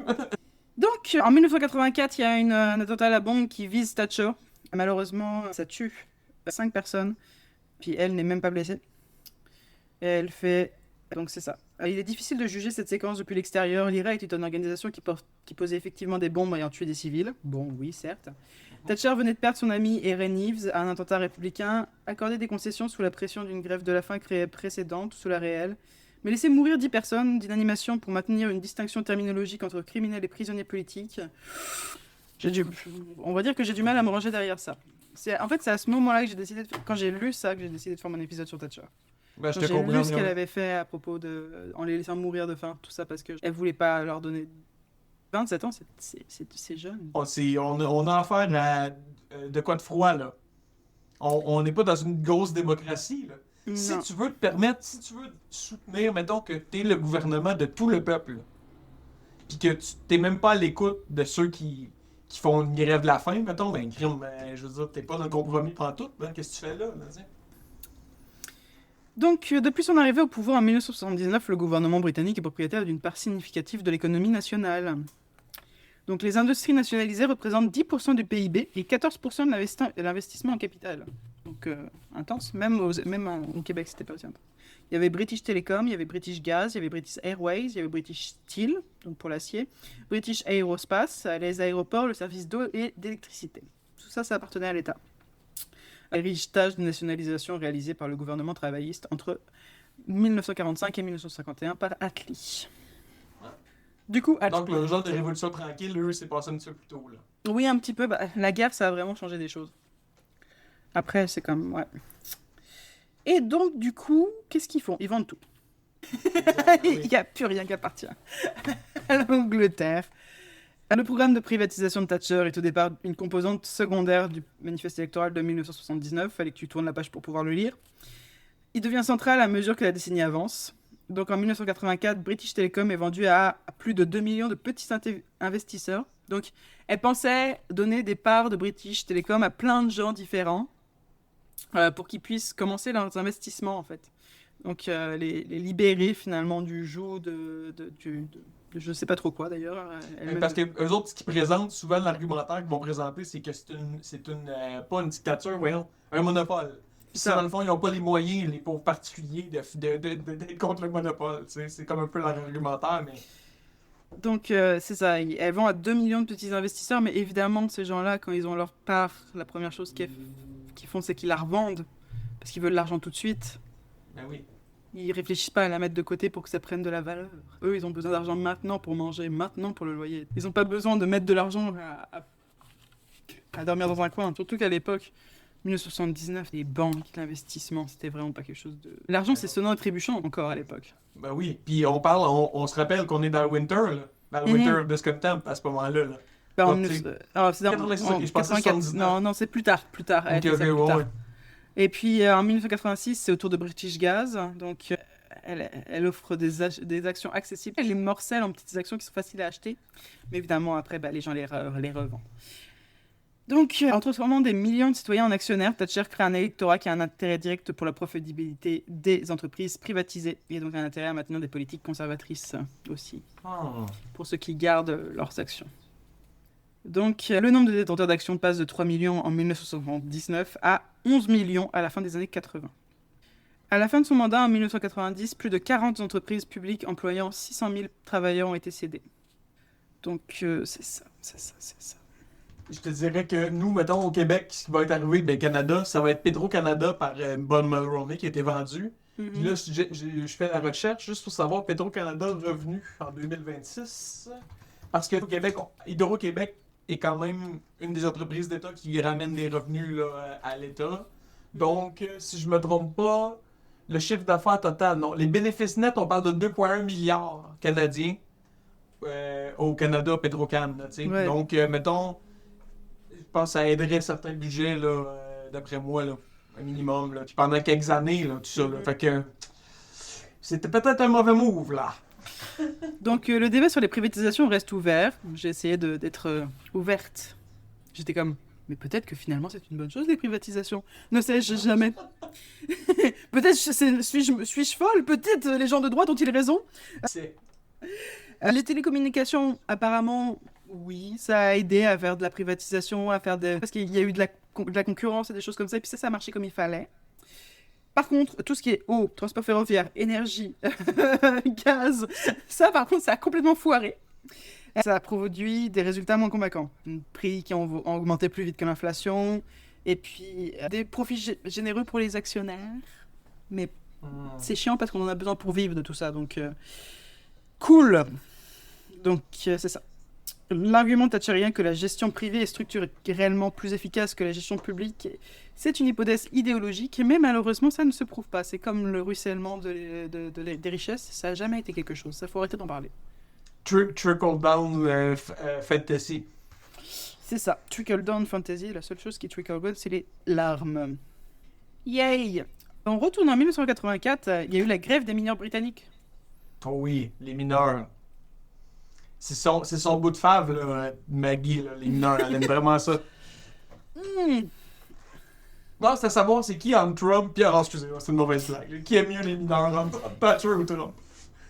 Donc, en 1984, il y a un attentat à la bombe qui vise Thatcher. Malheureusement, ça tue 5 personnes, puis elle n'est même pas blessée. Et elle fait... Donc c'est ça. Il est difficile de juger cette séquence depuis l'extérieur. L'IRA était une organisation qui posait effectivement des bombes ayant tué des civils. Bon, oui, certes. Thatcher venait de perdre son ami Erin Eves à un attentat républicain, accorder des concessions sous la pression d'une grève de la faim précédente, sous la réelle, mais laisser mourir 10 personnes d'inanimation pour maintenir une distinction terminologique entre criminels et prisonniers politiques. On va dire que j'ai du mal à me ranger derrière ça. En fait, c'est à ce moment-là que j'ai décidé quand j'ai lu ça que j'ai décidé de faire mon épisode sur Thatcher. Ben, je Quand te j'ai comprends. lu ce qu'elle avait fait à propos en les laissant mourir de faim, tout ça parce qu'elle voulait pas leur donner 27 ans, c'est jeune. On a affaire à de quoi de froid, là. On n'est pas dans une grosse démocratie, là. Non. Si tu veux te permettre, si tu veux soutenir, mettons que t'es le gouvernement de tout le peuple, là, pis que tu t'es même pas à l'écoute de ceux qui font une grève de la faim, mettons, ben, crime, je veux dire, t'es pas dans le compromis pantoute, ben, qu'est-ce que tu fais là, t'sais? Donc, depuis son arrivée au pouvoir en 1979, le gouvernement britannique est propriétaire d'une part significative de l'économie nationale. Donc, les industries nationalisées représentent 10% du PIB et 14% de l'investissement en capital. Donc, intense. Même au Québec, c'était pas aussi intense. Il y avait British Telecom, il y avait British Gas, il y avait British Airways, il y avait British Steel, donc pour l'acier, British Aerospace, les aéroports, le service d'eau et d'électricité. Tout ça, ça appartenait à l'État. Héritage de nationalisation réalisé par le gouvernement travailliste entre 1945 et 1951 par Attlee. Du coup, Donc, le genre de révolution tranquille, eux, c'est passé un petit peu plus tôt, là. oui, un petit peu. La guerre, ça a vraiment changé des choses. Après, c'est comme... Ouais. Et donc, du coup, qu'est-ce qu'ils font? Ils vendent tout. Il n'y a plus rien qui appartient à l'Angleterre. Le programme de privatisation de Thatcher est au départ une composante secondaire du manifeste électoral de 1979. Fallait que tu tournes la page pour pouvoir le lire. Il devient central à mesure que la décennie avance. Donc en 1984, British Telecom est vendue à plus de 2 millions de petits investisseurs. Donc elle pensait donner des parts de British Telecom à plein de gens différents pour qu'ils puissent commencer leurs investissements en fait. Donc les libérer finalement du joug de je sais pas trop quoi d'ailleurs. Parce que eux autres, ce qu'ils présentent, souvent l'argumentaire qu'ils vont présenter, c'est que pas une dictature, voyons, un monopole. Puis ça, dans le fond, ils n'ont pas les moyens, les pauvres particuliers, d'être contre le monopole. C'est comme un peu leur argumentaire, mais. Donc c'est ça, elles vont à 2 millions de petits investisseurs, mais évidemment ces gens-là, quand ils ont leur part, la première chose qu'ils font, c'est qu'ils la revendent, parce qu'ils veulent l'argent tout de suite. Ben oui. Ils réfléchissent pas à la mettre de côté pour que ça prenne de la valeur. Eux, ils ont besoin d'argent maintenant pour manger, maintenant pour le loyer. Ils n'ont pas besoin de mettre de l'argent à dormir dans un coin. Surtout qu'à l'époque, 1979, les banques, l'investissement, c'était vraiment pas quelque chose de... L'argent, c'est sonnant et trébuchant encore à l'époque. Ben oui. Puis on se rappelle qu'on est dans le winter, là. Dans le winter of Discontent à ce moment-là. Là. Ben, c'est dans 84. Non, c'est plus tard. Plus tard. Okay, plus tard. Et puis en 1986, c'est au tour de British Gas. Donc elle offre des actions accessibles. Elle les morcelle en petites actions qui sont faciles à acheter. Mais évidemment, après, les gens les revendent. Donc, en transformant des millions de citoyens en actionnaires, Thatcher crée un électorat qui a un intérêt direct pour la profitabilité des entreprises privatisées et donc un intérêt à maintenir des politiques conservatrices aussi, pour ceux qui gardent leurs actions. Donc, le nombre de détenteurs d'actions passe de 3 millions en 1979 à 11 millions à la fin des années 80. À la fin de son mandat, en 1990, plus de 40 entreprises publiques employant 600 000 travailleurs ont été cédées. Donc, c'est ça. Je te dirais que nous, mettons, au Québec, ce qui va être arrivé, Canada, ça va être Petro-Canada par Bob Mulroney qui a été vendu. Mm-hmm. Puis là, je fais la recherche juste pour savoir Petro-Canada revenu en 2026. Parce que Hydro-Québec est quand même une des entreprises d'État qui ramène des revenus là, à l'État. Donc, si je me trompe pas, le chiffre d'affaires total, non. Les bénéfices nets, on parle de 2,1 milliards canadiens au Canada, Petro-Can. Ouais. Donc, mettons... Je pense que ça aiderait certains budgets, là, d'après moi, là, un minimum. Là. Puis pendant quelques années, là, tout ça. Là. Fait que c'était peut-être un mauvais move, là. Donc le débat sur les privatisations reste ouvert. J'ai essayé d'être ouverte. J'étais comme, mais peut-être que finalement c'est une bonne chose les privatisations. Ne sais-je jamais. Peut-être suis-je folle. Peut-être les gens de droite ont-ils raison. Les télécommunications, apparemment... Oui, ça a aidé à faire de la privatisation, parce qu'il y a eu de la concurrence et des choses comme ça, et puis ça a marché comme il fallait. Par contre, tout ce qui est eau, transport ferroviaire, énergie, gaz, ça par contre, ça a complètement foiré. Ça a produit des résultats moins convaincants. Prix qui ont augmenté plus vite que l'inflation, et puis des profits généreux pour les actionnaires. Mais c'est chiant parce qu'on en a besoin pour vivre de tout ça, donc cool. Donc c'est ça. L'argument thatcherien que la gestion privée est structurellement plus efficace que la gestion publique, c'est une hypothèse idéologique, mais malheureusement ça ne se prouve pas. C'est comme le ruissellement des richesses, ça n'a jamais été quelque chose, ça faut arrêter d'en parler. Trickle-down fantasy. C'est ça, trickle-down fantasy, la seule chose qui trickle-down, c'est les larmes. Yay! On retourne en 1984, il y a eu la grève des mineurs britanniques. Oh oui, les mineurs. C'est son bout de fave, là, Maggie, là, les mineurs. Elle aime vraiment ça. Non, c'est à savoir c'est qui entre Trump et... Oh, excusez, c'est une mauvaise blague. Qui aime mieux les mineurs, entre Thatcher ou Trump?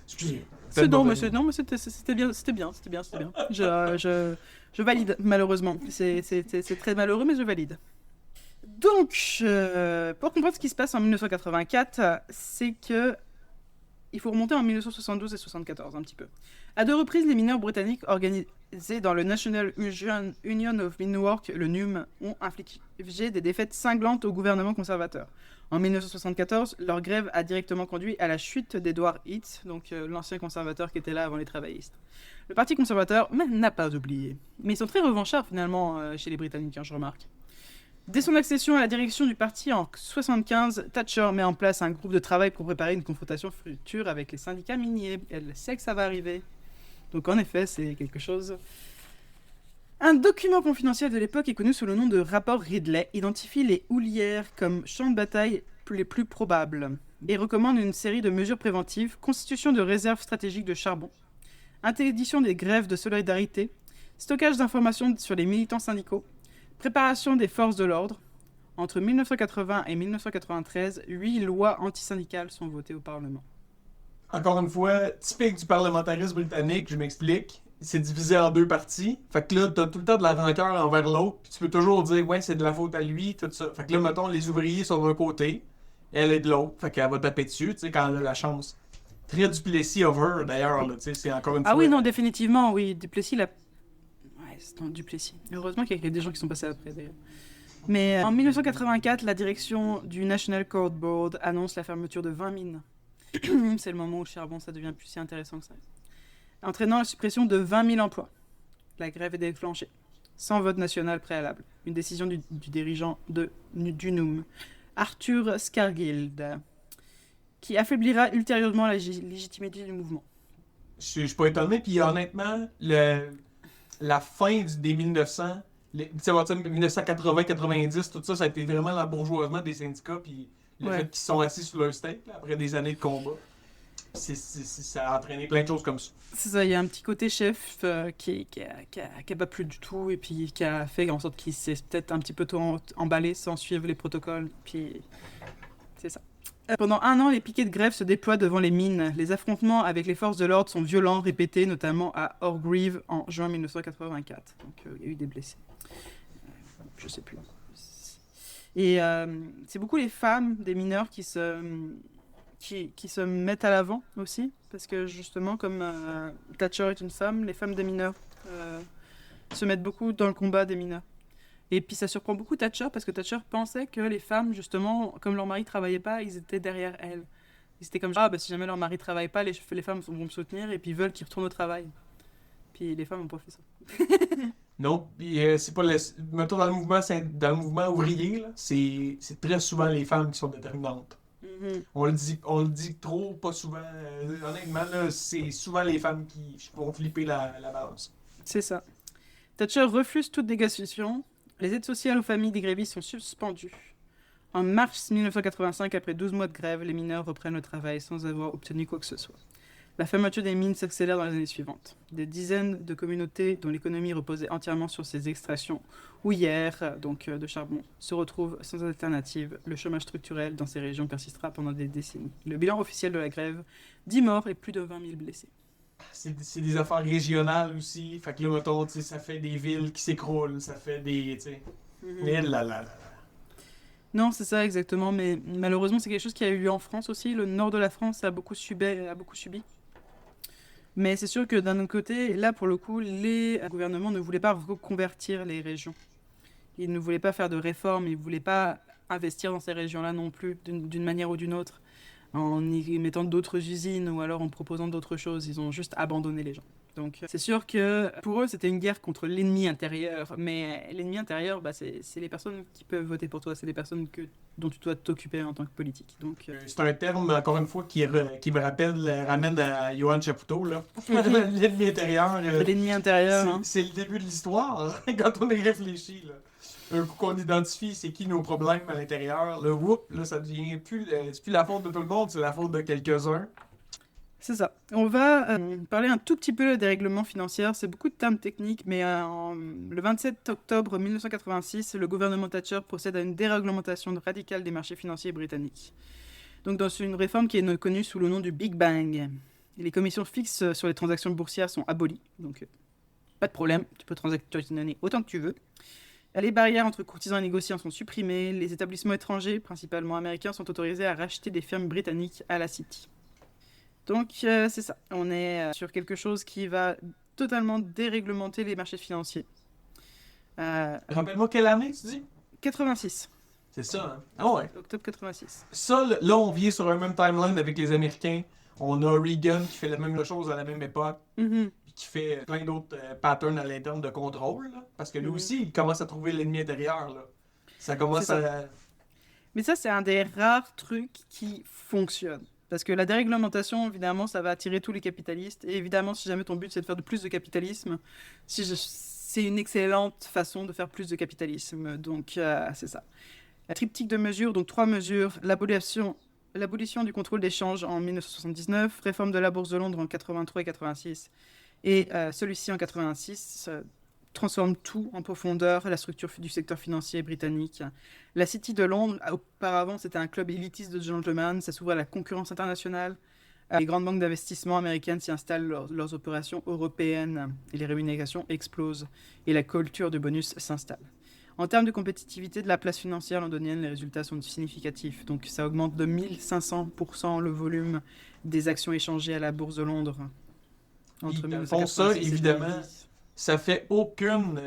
Excusez. Non, mais c'était bien. Je valide, malheureusement. C'est très malheureux, mais je valide. Donc, pour comprendre ce qui se passe en 1984, c'est que... Il faut remonter en 1972 et 1974 un petit peu. À 2 reprises, les mineurs britanniques organisés dans le National Union of Minework, le NUM, ont infligé des défaites cinglantes au gouvernement conservateur. En 1974, leur grève a directement conduit à la chute d'Edward Heath, donc l'ancien conservateur qui était là avant les travaillistes. Le parti conservateur n'a pas oublié. Mais ils sont très revanchards finalement chez les Britanniques, je remarque. Dès son accession à la direction du parti en 1975, Thatcher met en place un groupe de travail pour préparer une confrontation future avec les syndicats miniers. Elle sait que ça va arriver. Donc en effet, c'est quelque chose Un document confidentiel de l'époque est connu sous le nom de rapport Ridley, identifie les houlières comme champs de bataille les plus probables et recommande une série de mesures préventives, constitution de réserves stratégiques de charbon, interdiction des grèves de solidarité, stockage d'informations sur les militants syndicaux, préparation des forces de l'ordre. Entre 1980 et 1993, 8 lois antisyndicales sont votées au Parlement. Encore une fois, typique du parlementarisme britannique, je m'explique. C'est divisé en deux parties. Fait que là, t'as tout le temps de la rancœur envers l'autre. Puis tu peux toujours dire, ouais, c'est de la faute à lui, tout ça. Fait que là, mettons, les ouvriers sont d'un côté, elle est de l'autre. Fait qu'elle va taper dessus, tu sais, quand elle a la chance. Très Duplessis over, d'ailleurs, là, tu sais, c'est encore une fois. Ah oui, non, définitivement, oui. Duplessis, la... Ouais, c'est un Duplessis. Heureusement qu'il y a des gens qui sont passés après, d'ailleurs. Mais en 1984, la direction du National Coal Board annonce la fermeture de 20 mines. C'est le moment où le charbon, ça devient plus si intéressant que ça. Entraînant la suppression de 20 000 emplois. La grève est déclenchée, sans vote national préalable. Une décision du dirigeant du NUM, Arthur Scargill, qui affaiblira ultérieurement la légitimité du mouvement. Je suis pas étonné, puis honnêtement, la fin des 1900, 1980-90, tout ça, ça a été vraiment l'embourgeoisement des syndicats, puis le fait qu'ils sont assis sur leur steak, là, après des années de combat. Ça a entraîné plein de choses comme ça. C'est ça, il y a un petit côté chef qui a pas plu du tout et puis qui a fait en sorte qu'il s'est peut-être un petit peu trop emballé sans suivre les protocoles. Puis c'est ça. Pendant un an, les piquets de grève se déploient devant les mines. Les affrontements avec les forces de l'ordre sont violents, répétés, notamment à Orgreave en juin 1984. Donc il y a eu des blessés. Je sais plus. Et c'est beaucoup les femmes des mineurs qui se mettent à l'avant aussi, parce que justement, comme Thatcher est une femme, les femmes des mineurs se mettent beaucoup dans le combat des mineurs. Et puis ça surprend beaucoup Thatcher, parce que Thatcher pensait que les femmes, justement, comme leur mari travaillait pas, ils étaient derrière elle. Ils étaient comme ça, si jamais leur mari travaille pas, les femmes vont me soutenir et puis veulent qu'ils retournent au travail. Puis les femmes n'ont pas fait ça. Non, puis c'est pas mettons dans le mouvement ouvrier, là, c'est très souvent les femmes qui sont déterminantes. Mm-hmm. On le dit trop, pas souvent. Honnêtement, là, c'est souvent les femmes qui vont flipper la balance. C'est ça. Thatcher refuse toute négociation. Les aides sociales aux familles des grévistes sont suspendues. En mars 1985, après 12 mois de grève, les mineurs reprennent le travail sans avoir obtenu quoi que ce soit. La fermeture des mines s'accélère dans les années suivantes. Des dizaines de communautés dont l'économie reposait entièrement sur ces extractions houillères, donc de charbon, se retrouvent sans alternative. Le chômage structurel dans ces régions persistera pendant des décennies. Le bilan officiel de la grève, 10 morts et plus de 20 000 blessés. C'est des affaires régionales aussi. Fait que là, mettons, ça fait des villes qui s'écroulent, ça fait des. Mais là. Non, c'est ça exactement, mais malheureusement, c'est quelque chose qui a eu lieu en France aussi. Le nord de la France a beaucoup subi. Mais c'est sûr que d'un autre côté, là pour le coup, les gouvernements ne voulaient pas reconvertir les régions. Ils ne voulaient pas faire de réformes, ils ne voulaient pas investir dans ces régions-là non plus, d'une manière ou d'une autre, en y mettant d'autres usines ou alors en proposant d'autres choses. Ils ont juste abandonné les gens. Donc c'est sûr que pour eux, c'était une guerre contre l'ennemi intérieur. Mais l'ennemi intérieur, c'est les personnes qui peuvent voter pour toi, c'est les personnes dont tu dois t'occuper en tant que politique. Donc, c'est un terme, encore une fois, qui me ramène à Johan Chapoutot, là. L'ennemi intérieur. L'ennemi intérieur, hein. C'est le début de l'histoire, quand on y réfléchit, là. Un coup qu'on identifie c'est qui nos problèmes à l'intérieur, là, ça devient c'est plus la faute de tout le monde, c'est la faute de quelques-uns. C'est ça. On va parler un tout petit peu des règlements financiers. C'est beaucoup de termes techniques, mais le 27 octobre 1986, le gouvernement Thatcher procède à une déréglementation radicale des marchés financiers britanniques. Donc dans une réforme qui est connue sous le nom du Big Bang. Les commissions fixes sur les transactions boursières sont abolies, donc pas de problème, tu peux transactionner autant que tu veux. Les barrières entre courtisans et négociants sont supprimées. Les établissements étrangers, principalement américains, sont autorisés à racheter des firmes britanniques à la City. Donc c'est ça, on est sur quelque chose qui va totalement déréglementer les marchés financiers. Rappelle-moi quelle année tu dis? 86. C'est ça, hein? Ah ouais. Octobre 86. Ça, là, on vient sur un même timeline avec les Américains. On a Reagan qui fait la même chose à la même époque. Mm-hmm. Qui fait plein d'autres patterns à l'interne de contrôle. Là, parce que lui aussi, il commence à trouver l'ennemi intérieur. Là. Ça commence à... Mais ça, c'est un des rares trucs qui fonctionne. Parce que la déréglementation, évidemment, ça va attirer tous les capitalistes. Et évidemment, si jamais ton but, c'est de faire de plus de capitalisme, c'est c'est une excellente façon de faire plus de capitalisme. Donc, c'est ça. Un triptyque de mesures, donc 3 mesures. L'abolition du contrôle des changes en 1979, réforme de la Bourse de Londres en 83 et 86, et celui-ci en 86 transforme tout en profondeur, la structure du secteur financier britannique. La City de Londres, auparavant, c'était un club élitiste de gentlemen, ça s'ouvre à la concurrence internationale. Les grandes banques d'investissement américaines s'y installent leurs opérations européennes et les rémunérations explosent et la culture du bonus s'installe. En termes de compétitivité de la place financière londonienne, les résultats sont significatifs. Donc ça augmente de 1500% le volume des actions échangées à la Bourse de Londres. Entre 1986 et évidemment, 2010. Ça fait aucune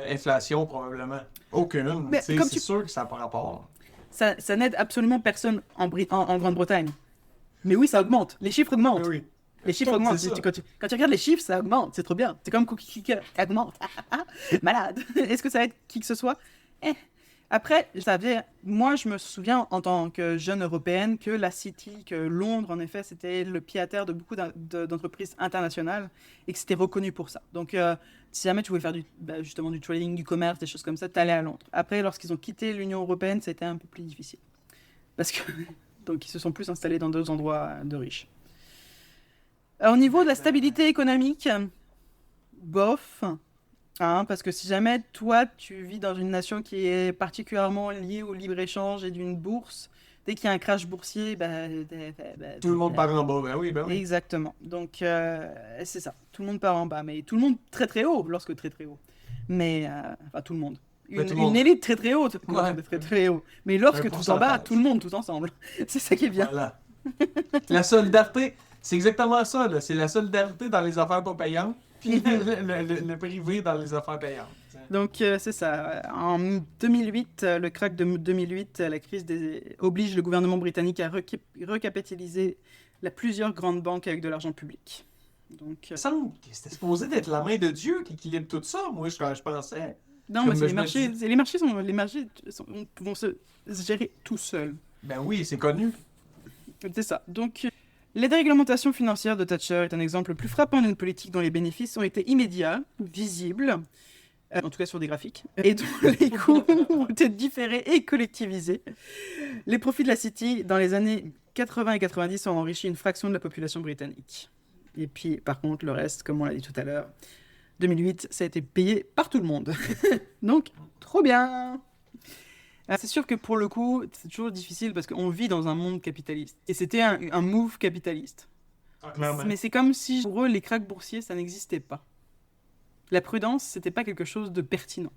inflation probablement. Aucune. C'est sûr que ça n'a pas rapport. Ça n'aide absolument personne en Grande-Bretagne. Mais oui, ça augmente. Les chiffres augmentent. Oui. Les chiffres augmentent. Quand tu regardes les chiffres, ça augmente. C'est trop bien. C'est comme Cookie Clicker. Ça augmente. Malade. Est-ce que ça aide qui que ce soit? Après, moi, je me souviens en tant que jeune européenne que la City, que Londres, en effet, c'était le pied à terre de beaucoup d'entreprises internationales et que c'était reconnu pour ça. Donc, si jamais tu voulais faire justement du trading, du commerce, des choses comme ça, tu allais à Londres. Après, lorsqu'ils ont quitté l'Union européenne, c'était un peu plus difficile. Parce que donc, ils se sont plus installés dans d'autres endroits de riches. Au niveau de la stabilité économique, bof. Parce que si jamais, toi, tu vis dans une nation qui est particulièrement liée au libre-échange et d'une bourse, dès qu'il y a un crash boursier, tout le monde part en bas. Ben oui. Exactement. Donc, c'est ça. Tout le monde part en bas. Mais tout le monde très très haut, lorsque très très haut. Mais, enfin, tout le monde. Une élite très très haute, très très haut. Mais lorsque tout en bas, tout le monde, tout ensemble. C'est ça qui est bien. Voilà. La solidarité, c'est exactement ça. Là. C'est la solidarité dans les affaires pas payantes. Puis le privé dans les affaires payantes. Donc, c'est ça. En 2008, le crack de 2008, la crise oblige le gouvernement britannique à recapitaliser plusieurs grandes banques avec de l'argent public. Donc, il me semble que c'était supposé d'être la main de Dieu qui équilibre tout ça. Moi, je pensais. Non, mais les marchés vont se gérer tout seuls. Ben oui, c'est connu. C'est ça. Donc, la déréglementation financière de Thatcher est un exemple le plus frappant d'une politique dont les bénéfices ont été immédiats, visibles, en tout cas sur des graphiques, et dont les coûts ont été différés et collectivisés. Les profits de la City, dans les années 80 et 90, ont enrichi une fraction de la population britannique. Et puis, par contre, le reste, comme on l'a dit tout à l'heure, 2008, ça a été payé par tout le monde. Donc, trop bien. C'est sûr que pour le coup, c'est toujours difficile parce qu'on vit dans un monde capitaliste. Et c'était un move capitaliste. Mais c'est comme si, pour eux, les cracks boursiers, ça n'existait pas. La prudence, c'était pas quelque chose de pertinent.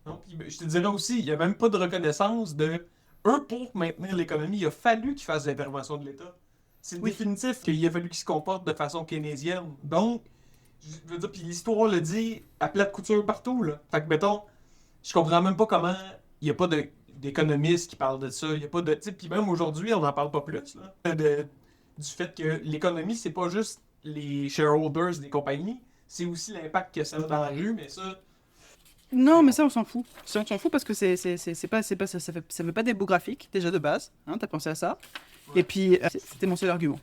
Non, puis je te dirais aussi, il n'y a même pas de reconnaissance de... Eux, pour maintenir l'économie, il a fallu qu'ils fassent l'intervention de l'État. C'est définitif qu'il a fallu qu'ils se comportent de façon keynésienne. Donc, je veux dire, puis l'histoire le dit à plate couture partout, là. Fait que, mettons, je comprends même pas comment il n'y a pas d'économistes qui parlent de ça. Il y a pas de... Puis même aujourd'hui, on n'en parle pas plus, là. Du fait que l'économie, c'est pas juste les shareholders des compagnies, c'est aussi l'impact que ça a dans la rue, mais ça... Non, mais ça, on s'en fout. Ça, on s'en fout parce que ça fait pas démographique, déjà de base. T'as pensé à ça. Ouais. Et puis, c'était mon seul argument.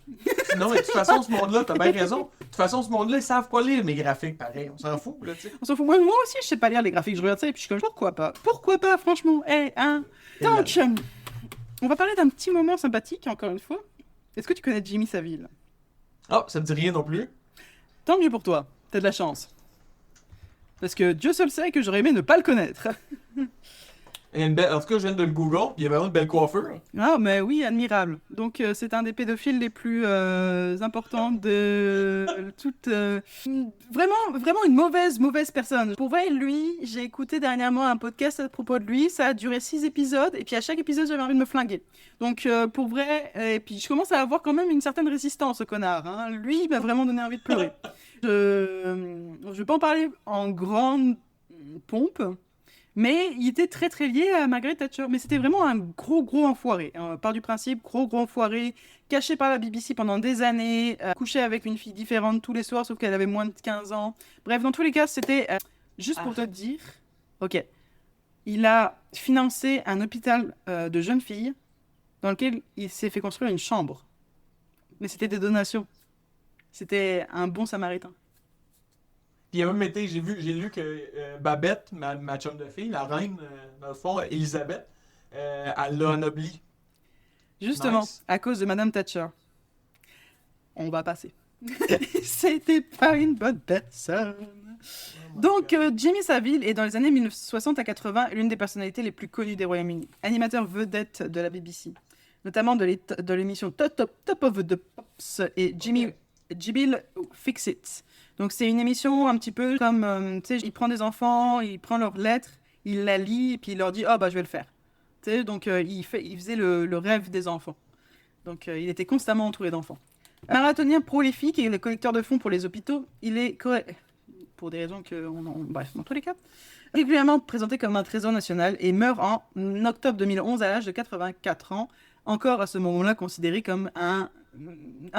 Non, mais de toute façon, ce monde-là, t'as bien raison. De toute façon, ce monde-là, ils savent pas lire mes graphiques, pareil. On s'en fout, là, tu sais. On s'en fout. Moi aussi, je sais pas lire les graphiques. Je regarde ça et puis je suis comme, pourquoi pas? Pourquoi pas, franchement? Donc, on va parler d'un petit moment sympathique, encore une fois. Est-ce que tu connais Jimmy Savile? Oh, ça me dit rien non plus. Tant mieux pour toi. T'as de la chance. Parce que Dieu seul sait que j'aurais aimé ne pas le connaître. En tout cas, je viens de le Google, il y a vraiment une belle coiffure. Ah, mais oui, admirable. Donc, c'est un des pédophiles les plus importants de toute... Vraiment une mauvaise personne. Pour vrai, lui, j'ai écouté dernièrement un podcast à propos de lui, ça a duré 6 épisodes, et puis à chaque épisode, j'avais envie de me flinguer. Donc, pour vrai, et puis je commence à avoir quand même une certaine résistance, ce connard. Lui, il m'a vraiment donné envie de pleurer. Je vais pas en parler en grande pompe, mais il était très très lié à Margaret Thatcher. Mais c'était vraiment un gros enfoiré. Part du principe, gros enfoiré, caché par la BBC pendant des années, couché avec une fille différente tous les soirs, sauf qu'elle avait moins de 15 ans. Bref, dans tous les cas, c'était... juste pour te dire... Ok. Il a financé un hôpital de jeunes filles dans lequel il s'est fait construire une chambre. Mais c'était des donations. C'était un bon samaritain. Puis il a même été, j'ai lu que Babette, ma chum de fille, la reine, dans le fond, Elisabeth, elle l'a anobli. Justement, Nice. à cause de Madame Thatcher. On va passer. C'était pas une bonne personne. Donc, Jimmy Savile est dans les années 1960 à 80 l'une des personnalités les plus connues des Royaumes-Unis. Animateur vedette de la BBC, notamment de l'émission Top of the Pops et Jimmy Fix It. Donc, c'est une émission un petit peu comme, tu sais, il prend des enfants, il prend leurs lettres, il la lit, et puis il leur dit « Oh, bah, je vais le faire ». Tu sais, donc, il faisait le rêve des enfants. Donc, il était constamment entouré d'enfants. Marathonien prolifique et le collecteur de fonds pour les hôpitaux, il est pour des raisons bref, dans tous les cas, régulièrement présenté comme un trésor national et meurt en octobre 2011 à l'âge de 84 ans, encore à ce moment-là considéré comme un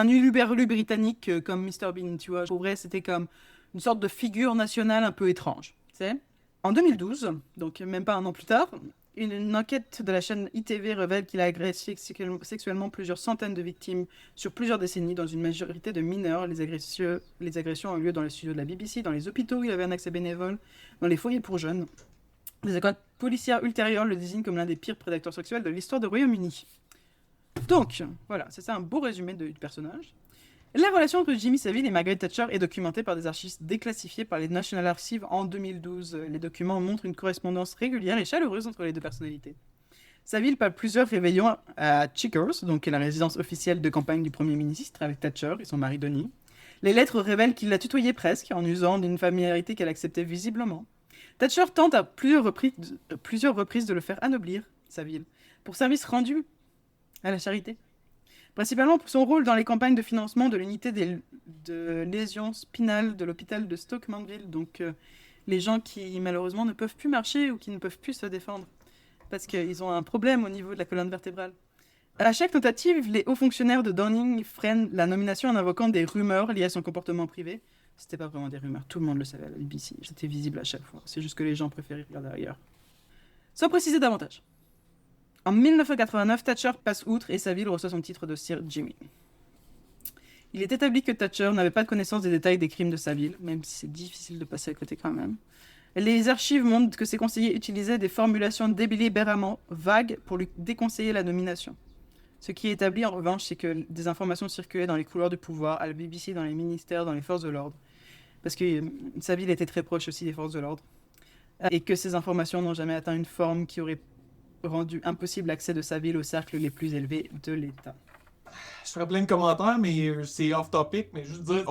uluberlu britannique comme Mr Bean, tu vois. Pour vrai, c'était comme une sorte de figure nationale un peu étrange, tu sais. En 2012, donc même pas un an plus tard, une enquête de la chaîne ITV révèle qu'il a agressé sexuellement plusieurs centaines de victimes sur plusieurs décennies, dans une majorité de mineurs. Les agressions ont eu lieu dans les studios de la BBC, dans les hôpitaux où il avait un accès bénévole, dans les foyers pour jeunes. Les enquêtes policières ultérieures le désignent comme l'un des pires prédateurs sexuels de l'histoire du Royaume-Uni. Donc, voilà, c'est ça un beau résumé du personnage. La relation entre Jimmy Savile et Margaret Thatcher est documentée par des archives déclassifiées par les National Archives en 2012. Les documents montrent une correspondance régulière et chaleureuse entre les deux personnalités. Savile parle plusieurs réveillons à Chequers, donc qui est la résidence officielle de campagne du Premier ministre, avec Thatcher et son mari Donny. Les lettres révèlent qu'il l'a tutoyée presque, en usant d'une familiarité qu'elle acceptait visiblement. Thatcher tente à plusieurs reprises de le faire anoblir, Savile, pour service rendu à la charité. Principalement pour son rôle dans les campagnes de financement de l'unité de lésions spinales de l'hôpital de Stoke Mandeville. Donc, les gens qui, malheureusement, ne peuvent plus marcher ou qui ne peuvent plus se défendre. Parce qu'ils ont un problème au niveau de la colonne vertébrale. À chaque tentative, les hauts fonctionnaires de Downing freinent la nomination en invoquant des rumeurs liées à son comportement privé. C'était pas vraiment des rumeurs, tout le monde le savait à la BBC. C'était visible à chaque fois. C'est juste que les gens préféraient regarder ailleurs. Sans préciser davantage. En 1989, Thatcher passe outre et Savile reçoit son titre de Sir Jimmy. Il est établi que Thatcher n'avait pas de connaissance des détails des crimes de Savile, même si c'est difficile de passer à côté quand même. Les archives montrent que ses conseillers utilisaient des formulations délibérément vagues pour lui déconseiller la nomination. Ce qui est établi en revanche, c'est que des informations circulaient dans les couloirs du pouvoir, à la BBC, dans les ministères, dans les forces de l'ordre. Parce que Savile était très proche aussi des forces de l'ordre. Et que ces informations n'ont jamais atteint une forme qui aurait rendu impossible l'accès de Savile aux cercles les plus élevés de l'État. Je ferai plein de commentaires, mais c'est off-topic. Mais juste dire,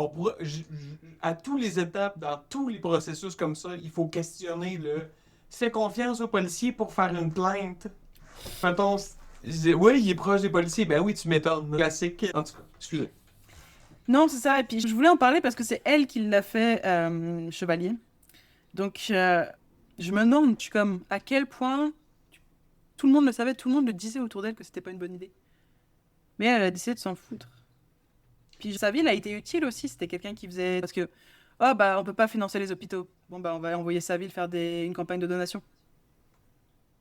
à toutes les étapes, dans tous les processus comme ça, il faut questionner le fais confiance aux policiers pour faire une plainte. Mettons, oui, il est proche des policiers. Ben oui, tu m'étonnes. Classique. En tout cas, excusez. Non, c'est ça. Et puis, je voulais en parler parce que c'est elle qui l'a fait chevalier. Donc, je me demande, je suis comme, à quel point tout le monde le savait, tout le monde le disait autour d'elle que c'était pas une bonne idée. Mais elle a décidé de s'en foutre. Puis Savile a été utile aussi, c'était quelqu'un qui faisait... Parce que, oh bah on peut pas financer les hôpitaux. Bon bah on va envoyer Savile faire une campagne de donation.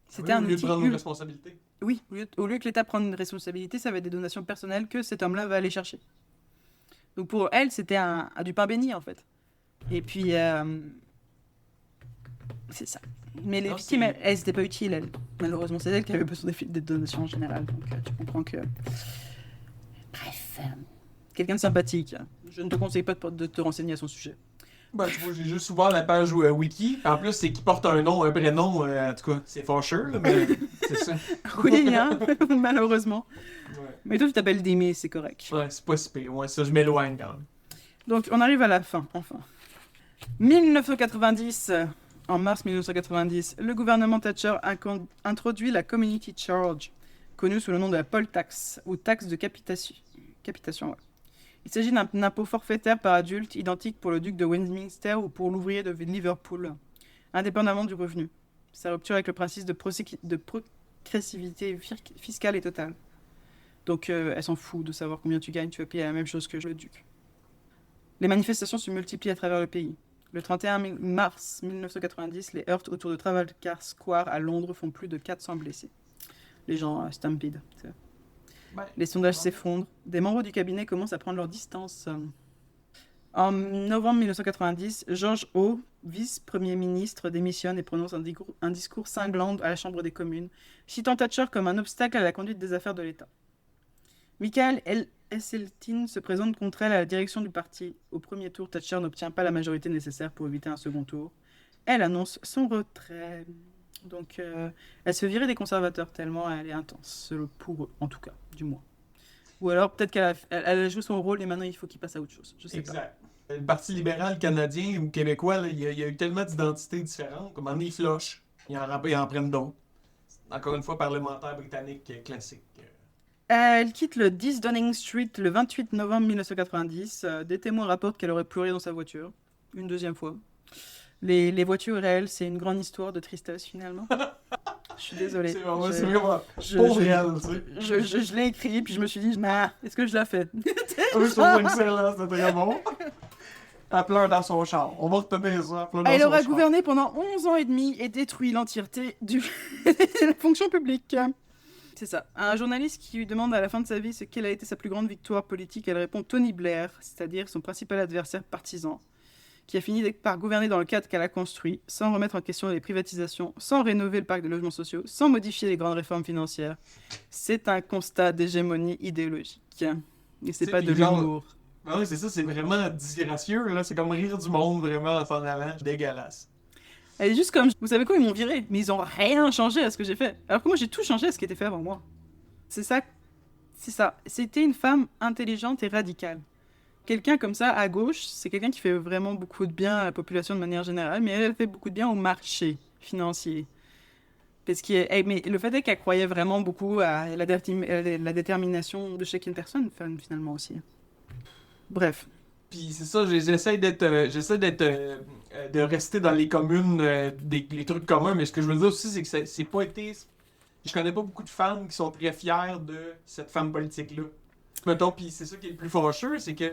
C'était un Au lieu outil... de prendre une responsabilité. Oui, au lieu que l'État prenne une responsabilité, ça va être des donations personnelles que cet homme-là va aller chercher. Donc pour elle, c'était du pain béni en fait. Et puis... c'est ça. Mais les victimes, elles n'étaient pas utiles, elles. Malheureusement, c'est elles qui avaient besoin des donations en général. Donc tu comprends que... Bref. Quelqu'un de sympathique. Je ne te conseille pas de te renseigner à son sujet. Ben, tu vois, j'ai juste ouvert la page wiki. En plus, c'est qui porte un nom, un prénom. En tout cas, c'est fâcheux, là, mais c'est ça. Oui, hein, malheureusement. Ouais. Mais toi, tu t'appelles Démé, c'est correct. Ouais, c'est pas si pire. Ouais, ça, je m'éloigne quand même. Donc, on arrive à la fin, enfin. 1990... En mars 1990, le gouvernement Thatcher introduit la Community Charge, connue sous le nom de la poll tax, ou taxe de capitation. Ouais. Il s'agit d'un impôt forfaitaire par adulte identique pour le duc de Westminster ou pour l'ouvrier de Liverpool, indépendamment du revenu. Sa rupture avec le principe de progressivité fiscale est totale. Donc elle s'en fout de savoir combien tu gagnes, tu vas payer la même chose que le duc. Les manifestations se multiplient à travers le pays. Le 31 mars 1990, les heurts autour de Trafalgar Square à Londres font plus de 400 blessés. Les gens stampede. Les sondages s'effondrent. Des membres du cabinet commencent à prendre leur distance. En novembre 1990, George O, vice-premier ministre, démissionne et prononce un discours cinglant à la Chambre des communes, citant Thatcher comme un obstacle à la conduite des affaires de l'État. Michael Heseltine se présente contre elle à la direction du parti. Au premier tour, Thatcher n'obtient pas la majorité nécessaire pour éviter un second tour. Elle annonce son retrait. Donc, elle se fait virer des conservateurs tellement elle est intense, pour eux, en tout cas, du moins. Ou alors, peut-être elle a joué son rôle et maintenant il faut qu'il passe à autre chose. Je sais pas. Exact. Le Parti libéral canadien ou québécois, là, il y a eu tellement d'identités différentes. Comme un ils flochent. Ils en prennent d'autres. Encore une fois, parlementaire britannique classique. Elle quitte le 10 Downing Street le 28 novembre 1990. Des témoins rapportent qu'elle aurait pleuré dans sa voiture. Une deuxième fois. Les voitures réelles, c'est une grande histoire de tristesse finalement. Je suis désolée. C'est vraiment Je, pas je, réel, tu sais. je l'ai écrit, puis je me suis dit, est-ce que je la fais? Je trouve excellent, c'est très bon. Elle pleure dans son char. On va retenir ça. Elle pleure dans Elle son aura char. gouverné pendant 11 ans et demi et détruit l'entièreté de la fonction publique. C'est ça. Un journaliste qui lui demande à la fin de sa vie quelle a été sa plus grande victoire politique, elle répond Tony Blair, c'est-à-dire son principal adversaire partisan, qui a fini par gouverner dans le cadre qu'elle a construit, sans remettre en question les privatisations, sans rénover le parc de logements sociaux, sans modifier les grandes réformes financières. C'est un constat d'hégémonie idéologique. Et c'est pas de l'humour. Non, c'est ça, c'est vraiment disgracieux, là. C'est comme rire du monde, vraiment, en s'en allant. Dégueulasse. Elle est juste comme, vous savez quoi, ils m'ont viré, mais ils ont rien changé à ce que j'ai fait. Alors que moi, j'ai tout changé à ce qui était fait avant moi. C'est ça. C'était une femme intelligente et radicale. Quelqu'un comme ça, à gauche, c'est quelqu'un qui fait vraiment beaucoup de bien à la population de manière générale, mais elle fait beaucoup de bien au marché financier. Parce mais le fait est qu'elle croyait vraiment beaucoup à la détermination de chacune personne, finalement aussi. Bref. Puis c'est ça, j'essaie de rester dans les communes, les trucs communs, mais ce que je veux dire aussi, c'est que c'est pas été... Je connais pas beaucoup de femmes qui sont très fières de cette femme politique-là. Mettons, puis c'est ça qui est le plus fâcheux, c'est que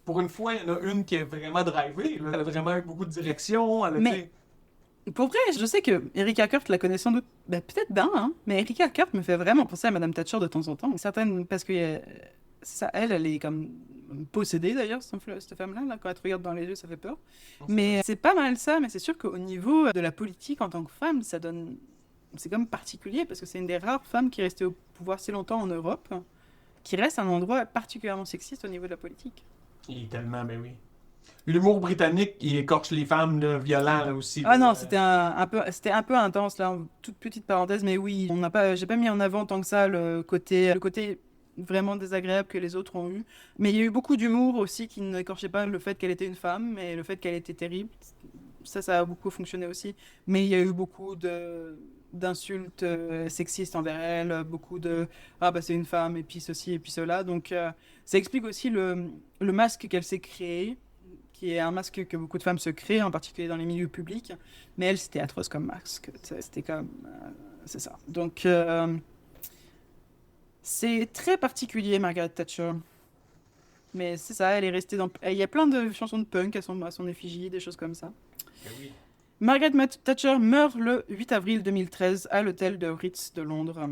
pour une fois, il y en a une qui est vraiment drivée, là. Elle a vraiment eu beaucoup de direction, elle a Mais pour vrai, je sais que Erika Kurt la connaît sans doute, peut-être bien, hein, mais Erika Kurt me fait vraiment penser à Madame Thatcher de temps en temps. Certaines, parce que ça, elle est comme possédée d'ailleurs, cette femme-là, là, quand elle te regarde dans les yeux, ça fait peur. Mais c'est pas mal ça, mais c'est sûr qu'au niveau de la politique en tant que femme, ça donne... C'est comme particulier, parce que c'est une des rares femmes qui est restée au pouvoir si longtemps en Europe, qui reste un endroit particulièrement sexiste au niveau de la politique. Il est tellement, ben oui. L'humour britannique, il écorche les femmes, là, violent, là, aussi. Ah non, c'était un peu intense, là, toute petite parenthèse, mais oui, j'ai pas mis en avant tant que ça le côté vraiment désagréable que les autres ont eu. Mais il y a eu beaucoup d'humour aussi qui n'écorchait pas le fait qu'elle était une femme, mais le fait qu'elle était terrible. Ça a beaucoup fonctionné aussi. Mais il y a eu beaucoup d'insultes sexistes envers elle, beaucoup de « Ah bah c'est une femme, et puis ceci, et puis cela ». Donc ça explique aussi le masque qu'elle s'est créé, qui est un masque que beaucoup de femmes se créent, en particulier dans les milieux publics. Mais elle, c'était atroce comme masque. C'était comme... c'est ça. Donc... c'est très particulier, Margaret Thatcher. Mais c'est ça, elle est restée dans... Il y a plein de chansons de punk à son effigie, des choses comme ça. Oui. Margaret Thatcher meurt le 8 avril 2013 à l'hôtel de Ritz de Londres.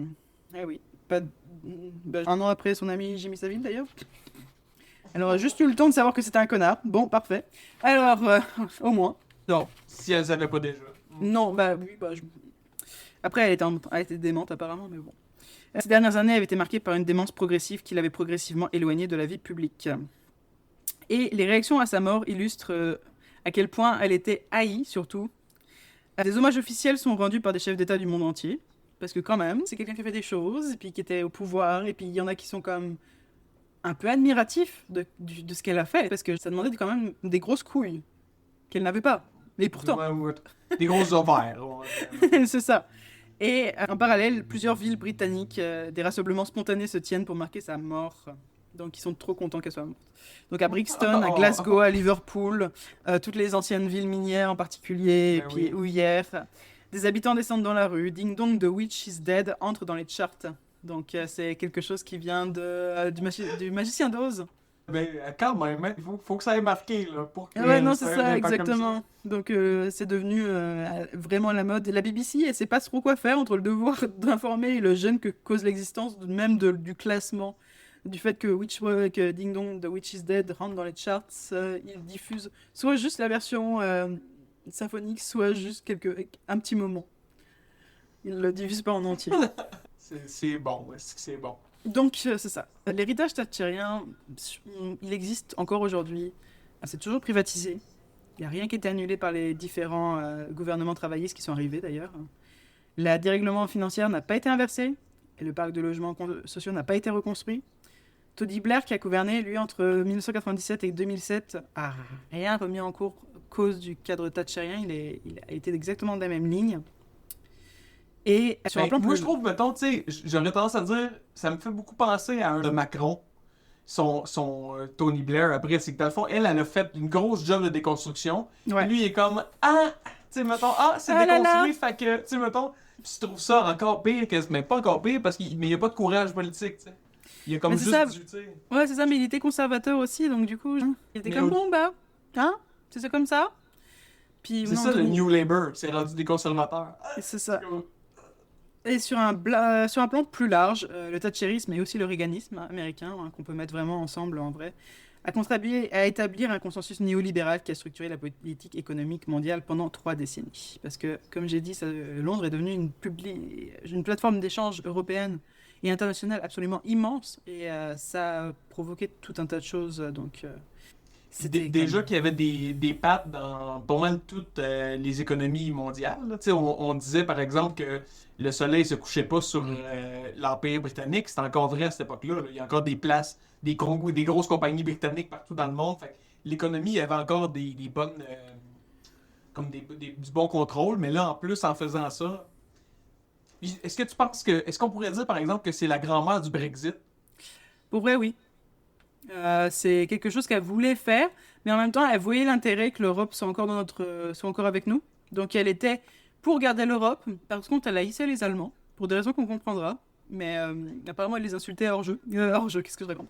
Eh oui, un an après son ami Jimmy Savile d'ailleurs. Elle aurait juste eu le temps de savoir que c'était un connard. Bon, parfait. Alors, au moins. Non. Si elle savait pas déjà. Non, bah oui, Après, elle était démente apparemment, mais bon. Ces dernières années avaient été marquées par une démence progressive qui l'avait progressivement éloignée de la vie publique. Et les réactions à sa mort illustrent à quel point elle était haïe, surtout. Des hommages officiels sont rendus par des chefs d'État du monde entier, parce que quand même, c'est quelqu'un qui a fait des choses, et puis qui était au pouvoir, et puis il y en a qui sont comme un peu admiratifs de ce qu'elle a fait, parce que ça demandait quand même des grosses couilles, qu'elle n'avait pas. Mais pourtant... Des grosses ovaires. C'est ça. Et en parallèle, plusieurs villes britanniques, des rassemblements spontanés se tiennent pour marquer sa mort. Donc ils sont trop contents qu'elle soit morte. Donc à Brixton, à Glasgow, à Liverpool, toutes les anciennes villes minières en particulier, et puis hier, des habitants descendent dans la rue. Ding Dong de Witch is Dead entre dans les charts. Donc c'est quelque chose qui vient du magicien d'Oz. Mais quand même, il faut que ça ait marqué, là, pour que... Ouais, non, c'est ça, exactement. Donc, c'est devenu vraiment la mode. Et la BBC, elle sait pas trop quoi faire entre le devoir d'informer et le gêne que cause l'existence même du classement du fait que Ding Dong The Witch is Dead rentre dans les charts, il diffuse soit juste la version symphonique, soit juste un petit moment. Il le diffuse pas en entier. C'est bon, c'est bon. Donc, c'est ça. L'héritage thatchérien, il existe encore aujourd'hui. C'est toujours privatisé. Il n'y a rien qui a été annulé par les différents gouvernements travaillistes qui sont arrivés d'ailleurs. La dérèglement financière n'a pas été inversé et le parc de logements sociaux n'a pas été reconstruit. Tony Blair, qui a gouverné, lui, entre 1997 et 2007, a rien remis en cause du cadre thatchérien. Il a été exactement de la même ligne. Et sur un plan moi, plus... je trouve, mettons, tu sais, j'aurais tendance à dire, ça me fait beaucoup penser à un de Macron, son Tony Blair. Après, c'est que dans le fond, elle a fait une grosse job de déconstruction. Ouais. Lui, il est comme, tu sais, mettons, c'est déconstruit, fait que, tu sais, mettons, je trouve ça encore pire, mais pas encore pire, parce qu'il n'y a pas de courage politique, tu sais. Il y a comme Mais juste ça. tu sais. Ouais, c'est ça, mais il était conservateur aussi, donc du coup, il était Mais comme, bon, bah, hein, c'est ça comme ça. Puis, C'est non, ça, le Tony- New Labour, c'est rendu des conservateurs. C'est ça. Et sur un plan plus large, le thatchérisme et aussi le reaganisme américain, qu'on peut mettre vraiment ensemble en vrai, a contribué à établir un consensus néolibéral qui a structuré la politique économique mondiale pendant 3 décennies. Parce que, comme j'ai dit, Londres est devenue une plateforme d'échange européenne et internationale absolument immense, et ça a provoqué tout un tas de choses. Donc, c'était Déjà comme- qu'il y avait des pattes dans pas mal toutes les économies mondiales. Là. Tu sais, on disait par exemple que le soleil se couchait pas sur l'Empire britannique. C'est encore vrai à cette époque-là. Là. Il y a encore des places, des grosses compagnies britanniques partout dans le monde. Fait que l'économie avait encore des bonnes. Comme du bon contrôle. Mais là, en plus, en faisant ça. Est-ce que tu penses que. Est-ce qu'on pourrait dire par exemple que c'est la grand-mère du Brexit? Pour vrai, oui. C'est quelque chose qu'elle voulait faire, mais en même temps, elle voyait l'intérêt que l'Europe soit encore avec nous. Donc, elle était pour garder l'Europe. Par contre, elle haïssait les Allemands, pour des raisons qu'on comprendra. Mais apparemment, elle les insultait hors jeu. Hors jeu, qu'est-ce que je raconte?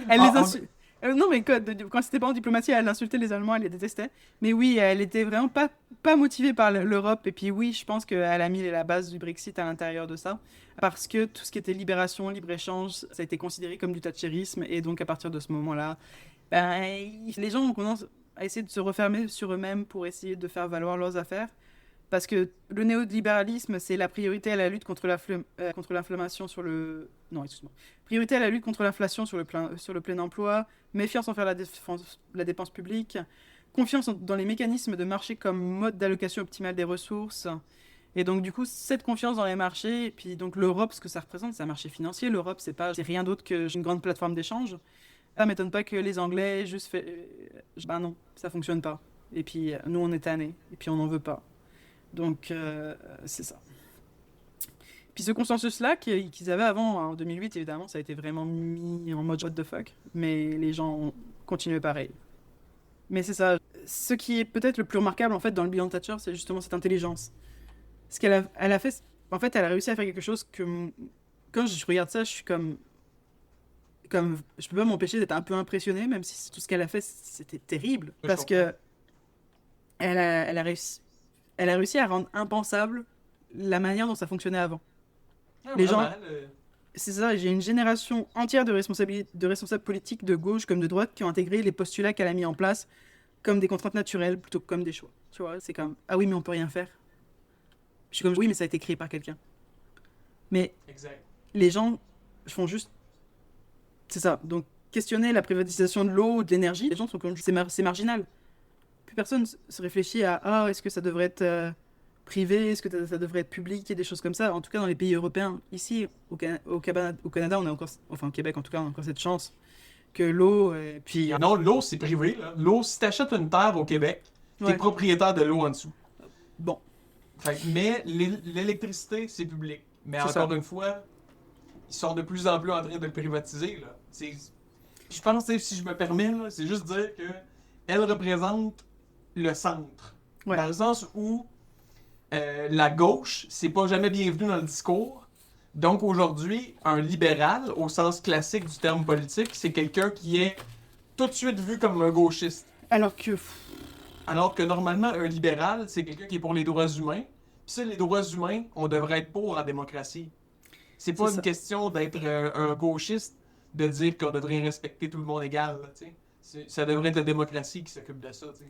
Elle les insultait. Non, mais quand c'était pas en diplomatie, elle insultait les Allemands, elle les détestait. Mais oui, elle était vraiment pas motivée par l'Europe. Et puis oui, je pense qu'elle a mis la base du Brexit à l'intérieur de ça. Parce que tout ce qui était libération, libre-échange, ça a été considéré comme du thatchérisme. Et donc, à partir de ce moment-là, ben, les gens ont commencé à essayer de se refermer sur eux-mêmes pour essayer de faire valoir leurs affaires. Parce que le néolibéralisme, c'est la priorité à la lutte contre l'inflammation sur le... Non, excuse-moi. Priorité à la lutte contre l'inflation sur le plein emploi, méfiance envers la dépense publique, confiance dans les mécanismes de marché comme mode d'allocation optimale des ressources. Et donc, du coup, cette confiance dans les marchés, et puis donc l'Europe, ce que ça représente, c'est un marché financier. L'Europe, c'est rien d'autre qu'une grande plateforme d'échange. Ça m'étonne pas que les Anglais juste fait... Ben non, ça fonctionne pas. Et puis, nous, on est tannés, et puis on n'en veut pas. Donc, c'est ça. Puis ce consensus-là qu'ils avaient avant, en 2008, évidemment, ça a été vraiment mis en mode what the fuck. Mais les gens ont continué pareil. Mais c'est ça. Ce qui est peut-être le plus remarquable, en fait, dans le bilan de Thatcher, c'est justement cette intelligence. Ce elle a fait... En fait, elle a réussi à faire quelque chose que... Quand je regarde ça, je suis comme... Je peux pas m'empêcher d'être un peu impressionné, même si tout ce qu'elle a fait, c'était terrible. Je Parce que... Elle a réussi à rendre impensable la manière dont ça fonctionnait avant. Les gens, c'est ça, j'ai une génération entière de responsables politiques de gauche comme de droite qui ont intégré les postulats qu'elle a mis en place comme des contraintes naturelles plutôt que comme des choix. Tu vois, c'est comme, ah oui, mais on peut rien faire. Je suis comme, oui, mais ça a été créé par quelqu'un. Mais Exact. les gens font juste... C'est ça. Donc, questionner la privatisation de l'eau, de l'énergie, les gens sont comme, c'est marginal. Plus personne se réfléchit à, est-ce que ça devrait être privé, est-ce que ça devrait être public, et des choses comme ça. En tout cas, dans les pays européens. Ici, au Canada, on a encore, enfin au Québec en tout cas, on a encore cette chance que l'eau, puis... Non, l'eau, c'est privé. Là. L'eau, si t'achètes une terre au Québec, t'es propriétaire de l'eau en dessous. Bon. Mais l'électricité, c'est public. Mais encore une fois, ils sont de plus en plus en train de le privatiser. Là. Je pense, si je me permets, là, c'est juste dire que elle représente le centre. Ouais. Dans le sens où la gauche, c'est pas jamais bienvenu dans le discours. Donc aujourd'hui, un libéral, au sens classique du terme politique, c'est quelqu'un qui est tout de suite vu comme un gauchiste. Alors que normalement, un libéral, c'est quelqu'un qui est pour les droits humains. Puis ça, les droits humains, on devrait être pour en démocratie. C'est pas une question d'être un gauchiste de dire qu'on devrait respecter tout le monde égal, là, tu sais. Ça devrait être la démocratie qui s'occupe de ça, tu sais.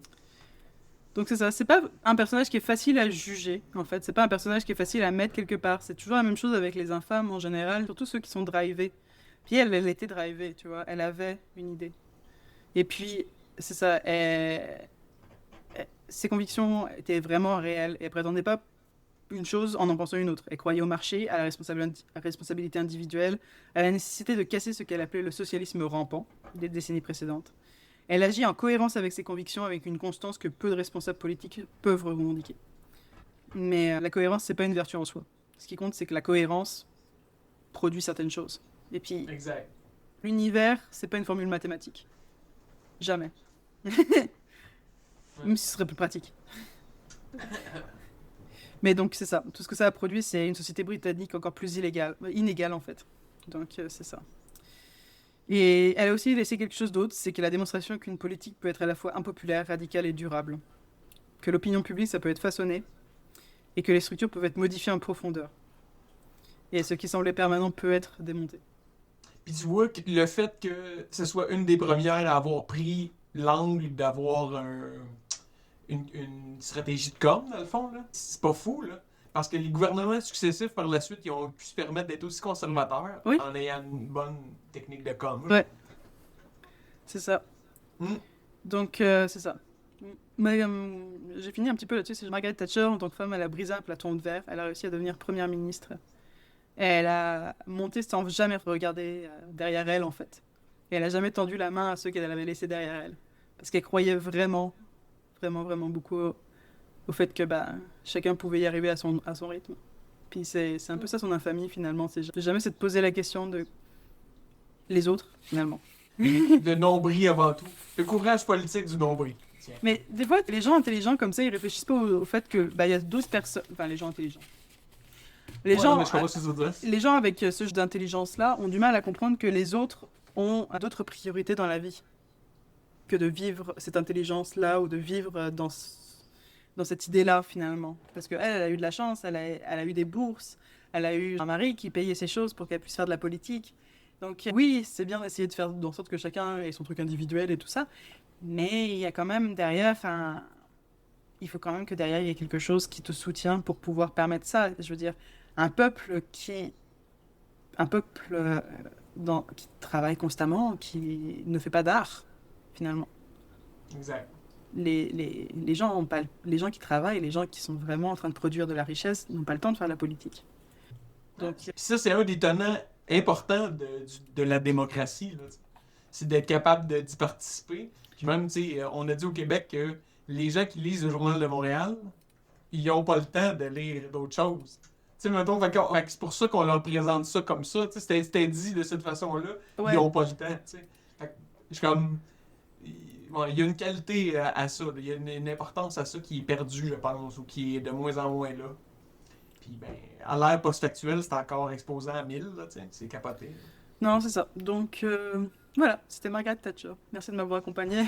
Donc c'est ça, c'est pas un personnage qui est facile à juger, en fait. C'est pas un personnage qui est facile à mettre quelque part. C'est toujours la même chose avec les infâmes en général, surtout ceux qui sont drivés. Puis elle était drivée, tu vois. Elle avait une idée. Et puis, c'est ça, ses convictions étaient vraiment réelles. Et elle prétendait pas une chose en pensant une autre. Elle croyait au marché, à la responsabilité individuelle, à la nécessité de casser ce qu'elle appelait le socialisme rampant des décennies précédentes. Elle agit en cohérence avec ses convictions, avec une constance que peu de responsables politiques peuvent revendiquer. Mais la cohérence, c'est pas une vertu en soi. Ce qui compte, c'est que la cohérence produit certaines choses. Et puis, Exact. l'univers, c'est pas une formule mathématique. Jamais. Même si ce serait plus pratique. Mais donc, c'est ça. Tout ce que ça a produit, c'est une société britannique encore plus inégale en fait. Donc, c'est ça. Et elle a aussi laissé quelque chose d'autre, c'est que la démonstration qu'une politique peut être à la fois impopulaire, radicale et durable. Que l'opinion publique, ça peut être façonné, et que les structures peuvent être modifiées en profondeur. Et ce qui semblait permanent peut être démonté. Puis tu vois que le fait que ce soit une des premières à avoir pris l'angle d'avoir une stratégie de com, dans le fond, là, c'est pas fou, là. Parce que les gouvernements successifs, par la suite, ils ont pu se permettre d'être aussi conservateurs Oui. en ayant une bonne technique de com. Ouais. C'est ça. Mm. Donc, c'est ça. Mais, j'ai fini un petit peu là-dessus. C'est Margaret Thatcher, en tant que femme, elle a brisé un plafond de verre. Elle a réussi à devenir première ministre. Et elle a monté sans jamais regarder derrière elle, en fait. Et elle a jamais tendu la main à ceux qu'elle avait laissés derrière elle. Parce qu'elle croyait vraiment, vraiment, vraiment beaucoup au fait que chacun pouvait y arriver à son rythme. Puis c'est un peu ça son infamie, finalement. C'est jamais se poser la question de les autres, finalement. Le nombril avant tout. Le courage politique du nombril. Tiens. Mais des fois, les gens intelligents comme ça, ils réfléchissent pas au fait que il y a d'autres personnes. Enfin, les gens intelligents. Les Ouais, gens, mais je comprends ce que tu veux dire. les gens avec ce genre d'intelligence-là ont du mal à comprendre que les autres ont d'autres priorités dans la vie que de vivre cette intelligence-là ou de vivre dans cette idée-là, finalement. Parce qu'elle, elle a eu de la chance, elle a eu des bourses, elle a eu un mari qui payait ses choses pour qu'elle puisse faire de la politique. Donc oui, c'est bien d'essayer de faire en sorte que chacun ait son truc individuel et tout ça, mais il y a quand même derrière, il faut quand même que derrière, il y ait quelque chose qui te soutient pour pouvoir permettre ça. Je veux dire, un peuple qui travaille constamment, qui ne fait pas d'art, finalement. Exact. Les gens ont pas, les gens qui travaillent, les gens qui sont vraiment en train de produire de la richesse, n'ont pas le temps de faire de la politique. Donc, Puis ça, c'est un des tenants importants de la démocratie, là. C'est d'être capable d'y participer. Puis même, tu sais, on a dit au Québec que les gens qui lisent le Journal de Montréal, ils n'ont pas le temps de lire d'autres choses. Tu sais, mettons, fait que c'est pour ça qu'on leur présente ça comme ça. Tu sais, c'était dit de cette façon-là. ouais. Ils n'ont pas le temps, tu sais. Fait que je suis comme... Bon, il y a une qualité à ça. Il y a une importance à ça qui est perdue, je pense, ou qui est de moins en moins là. Puis, ben, à l'ère post-factuelle, c'est encore exposé à 1000, là, tu sais. C'est capoté. Non, c'est ça. Donc, voilà, c'était Margaret Thatcher. Merci de m'avoir accompagnée.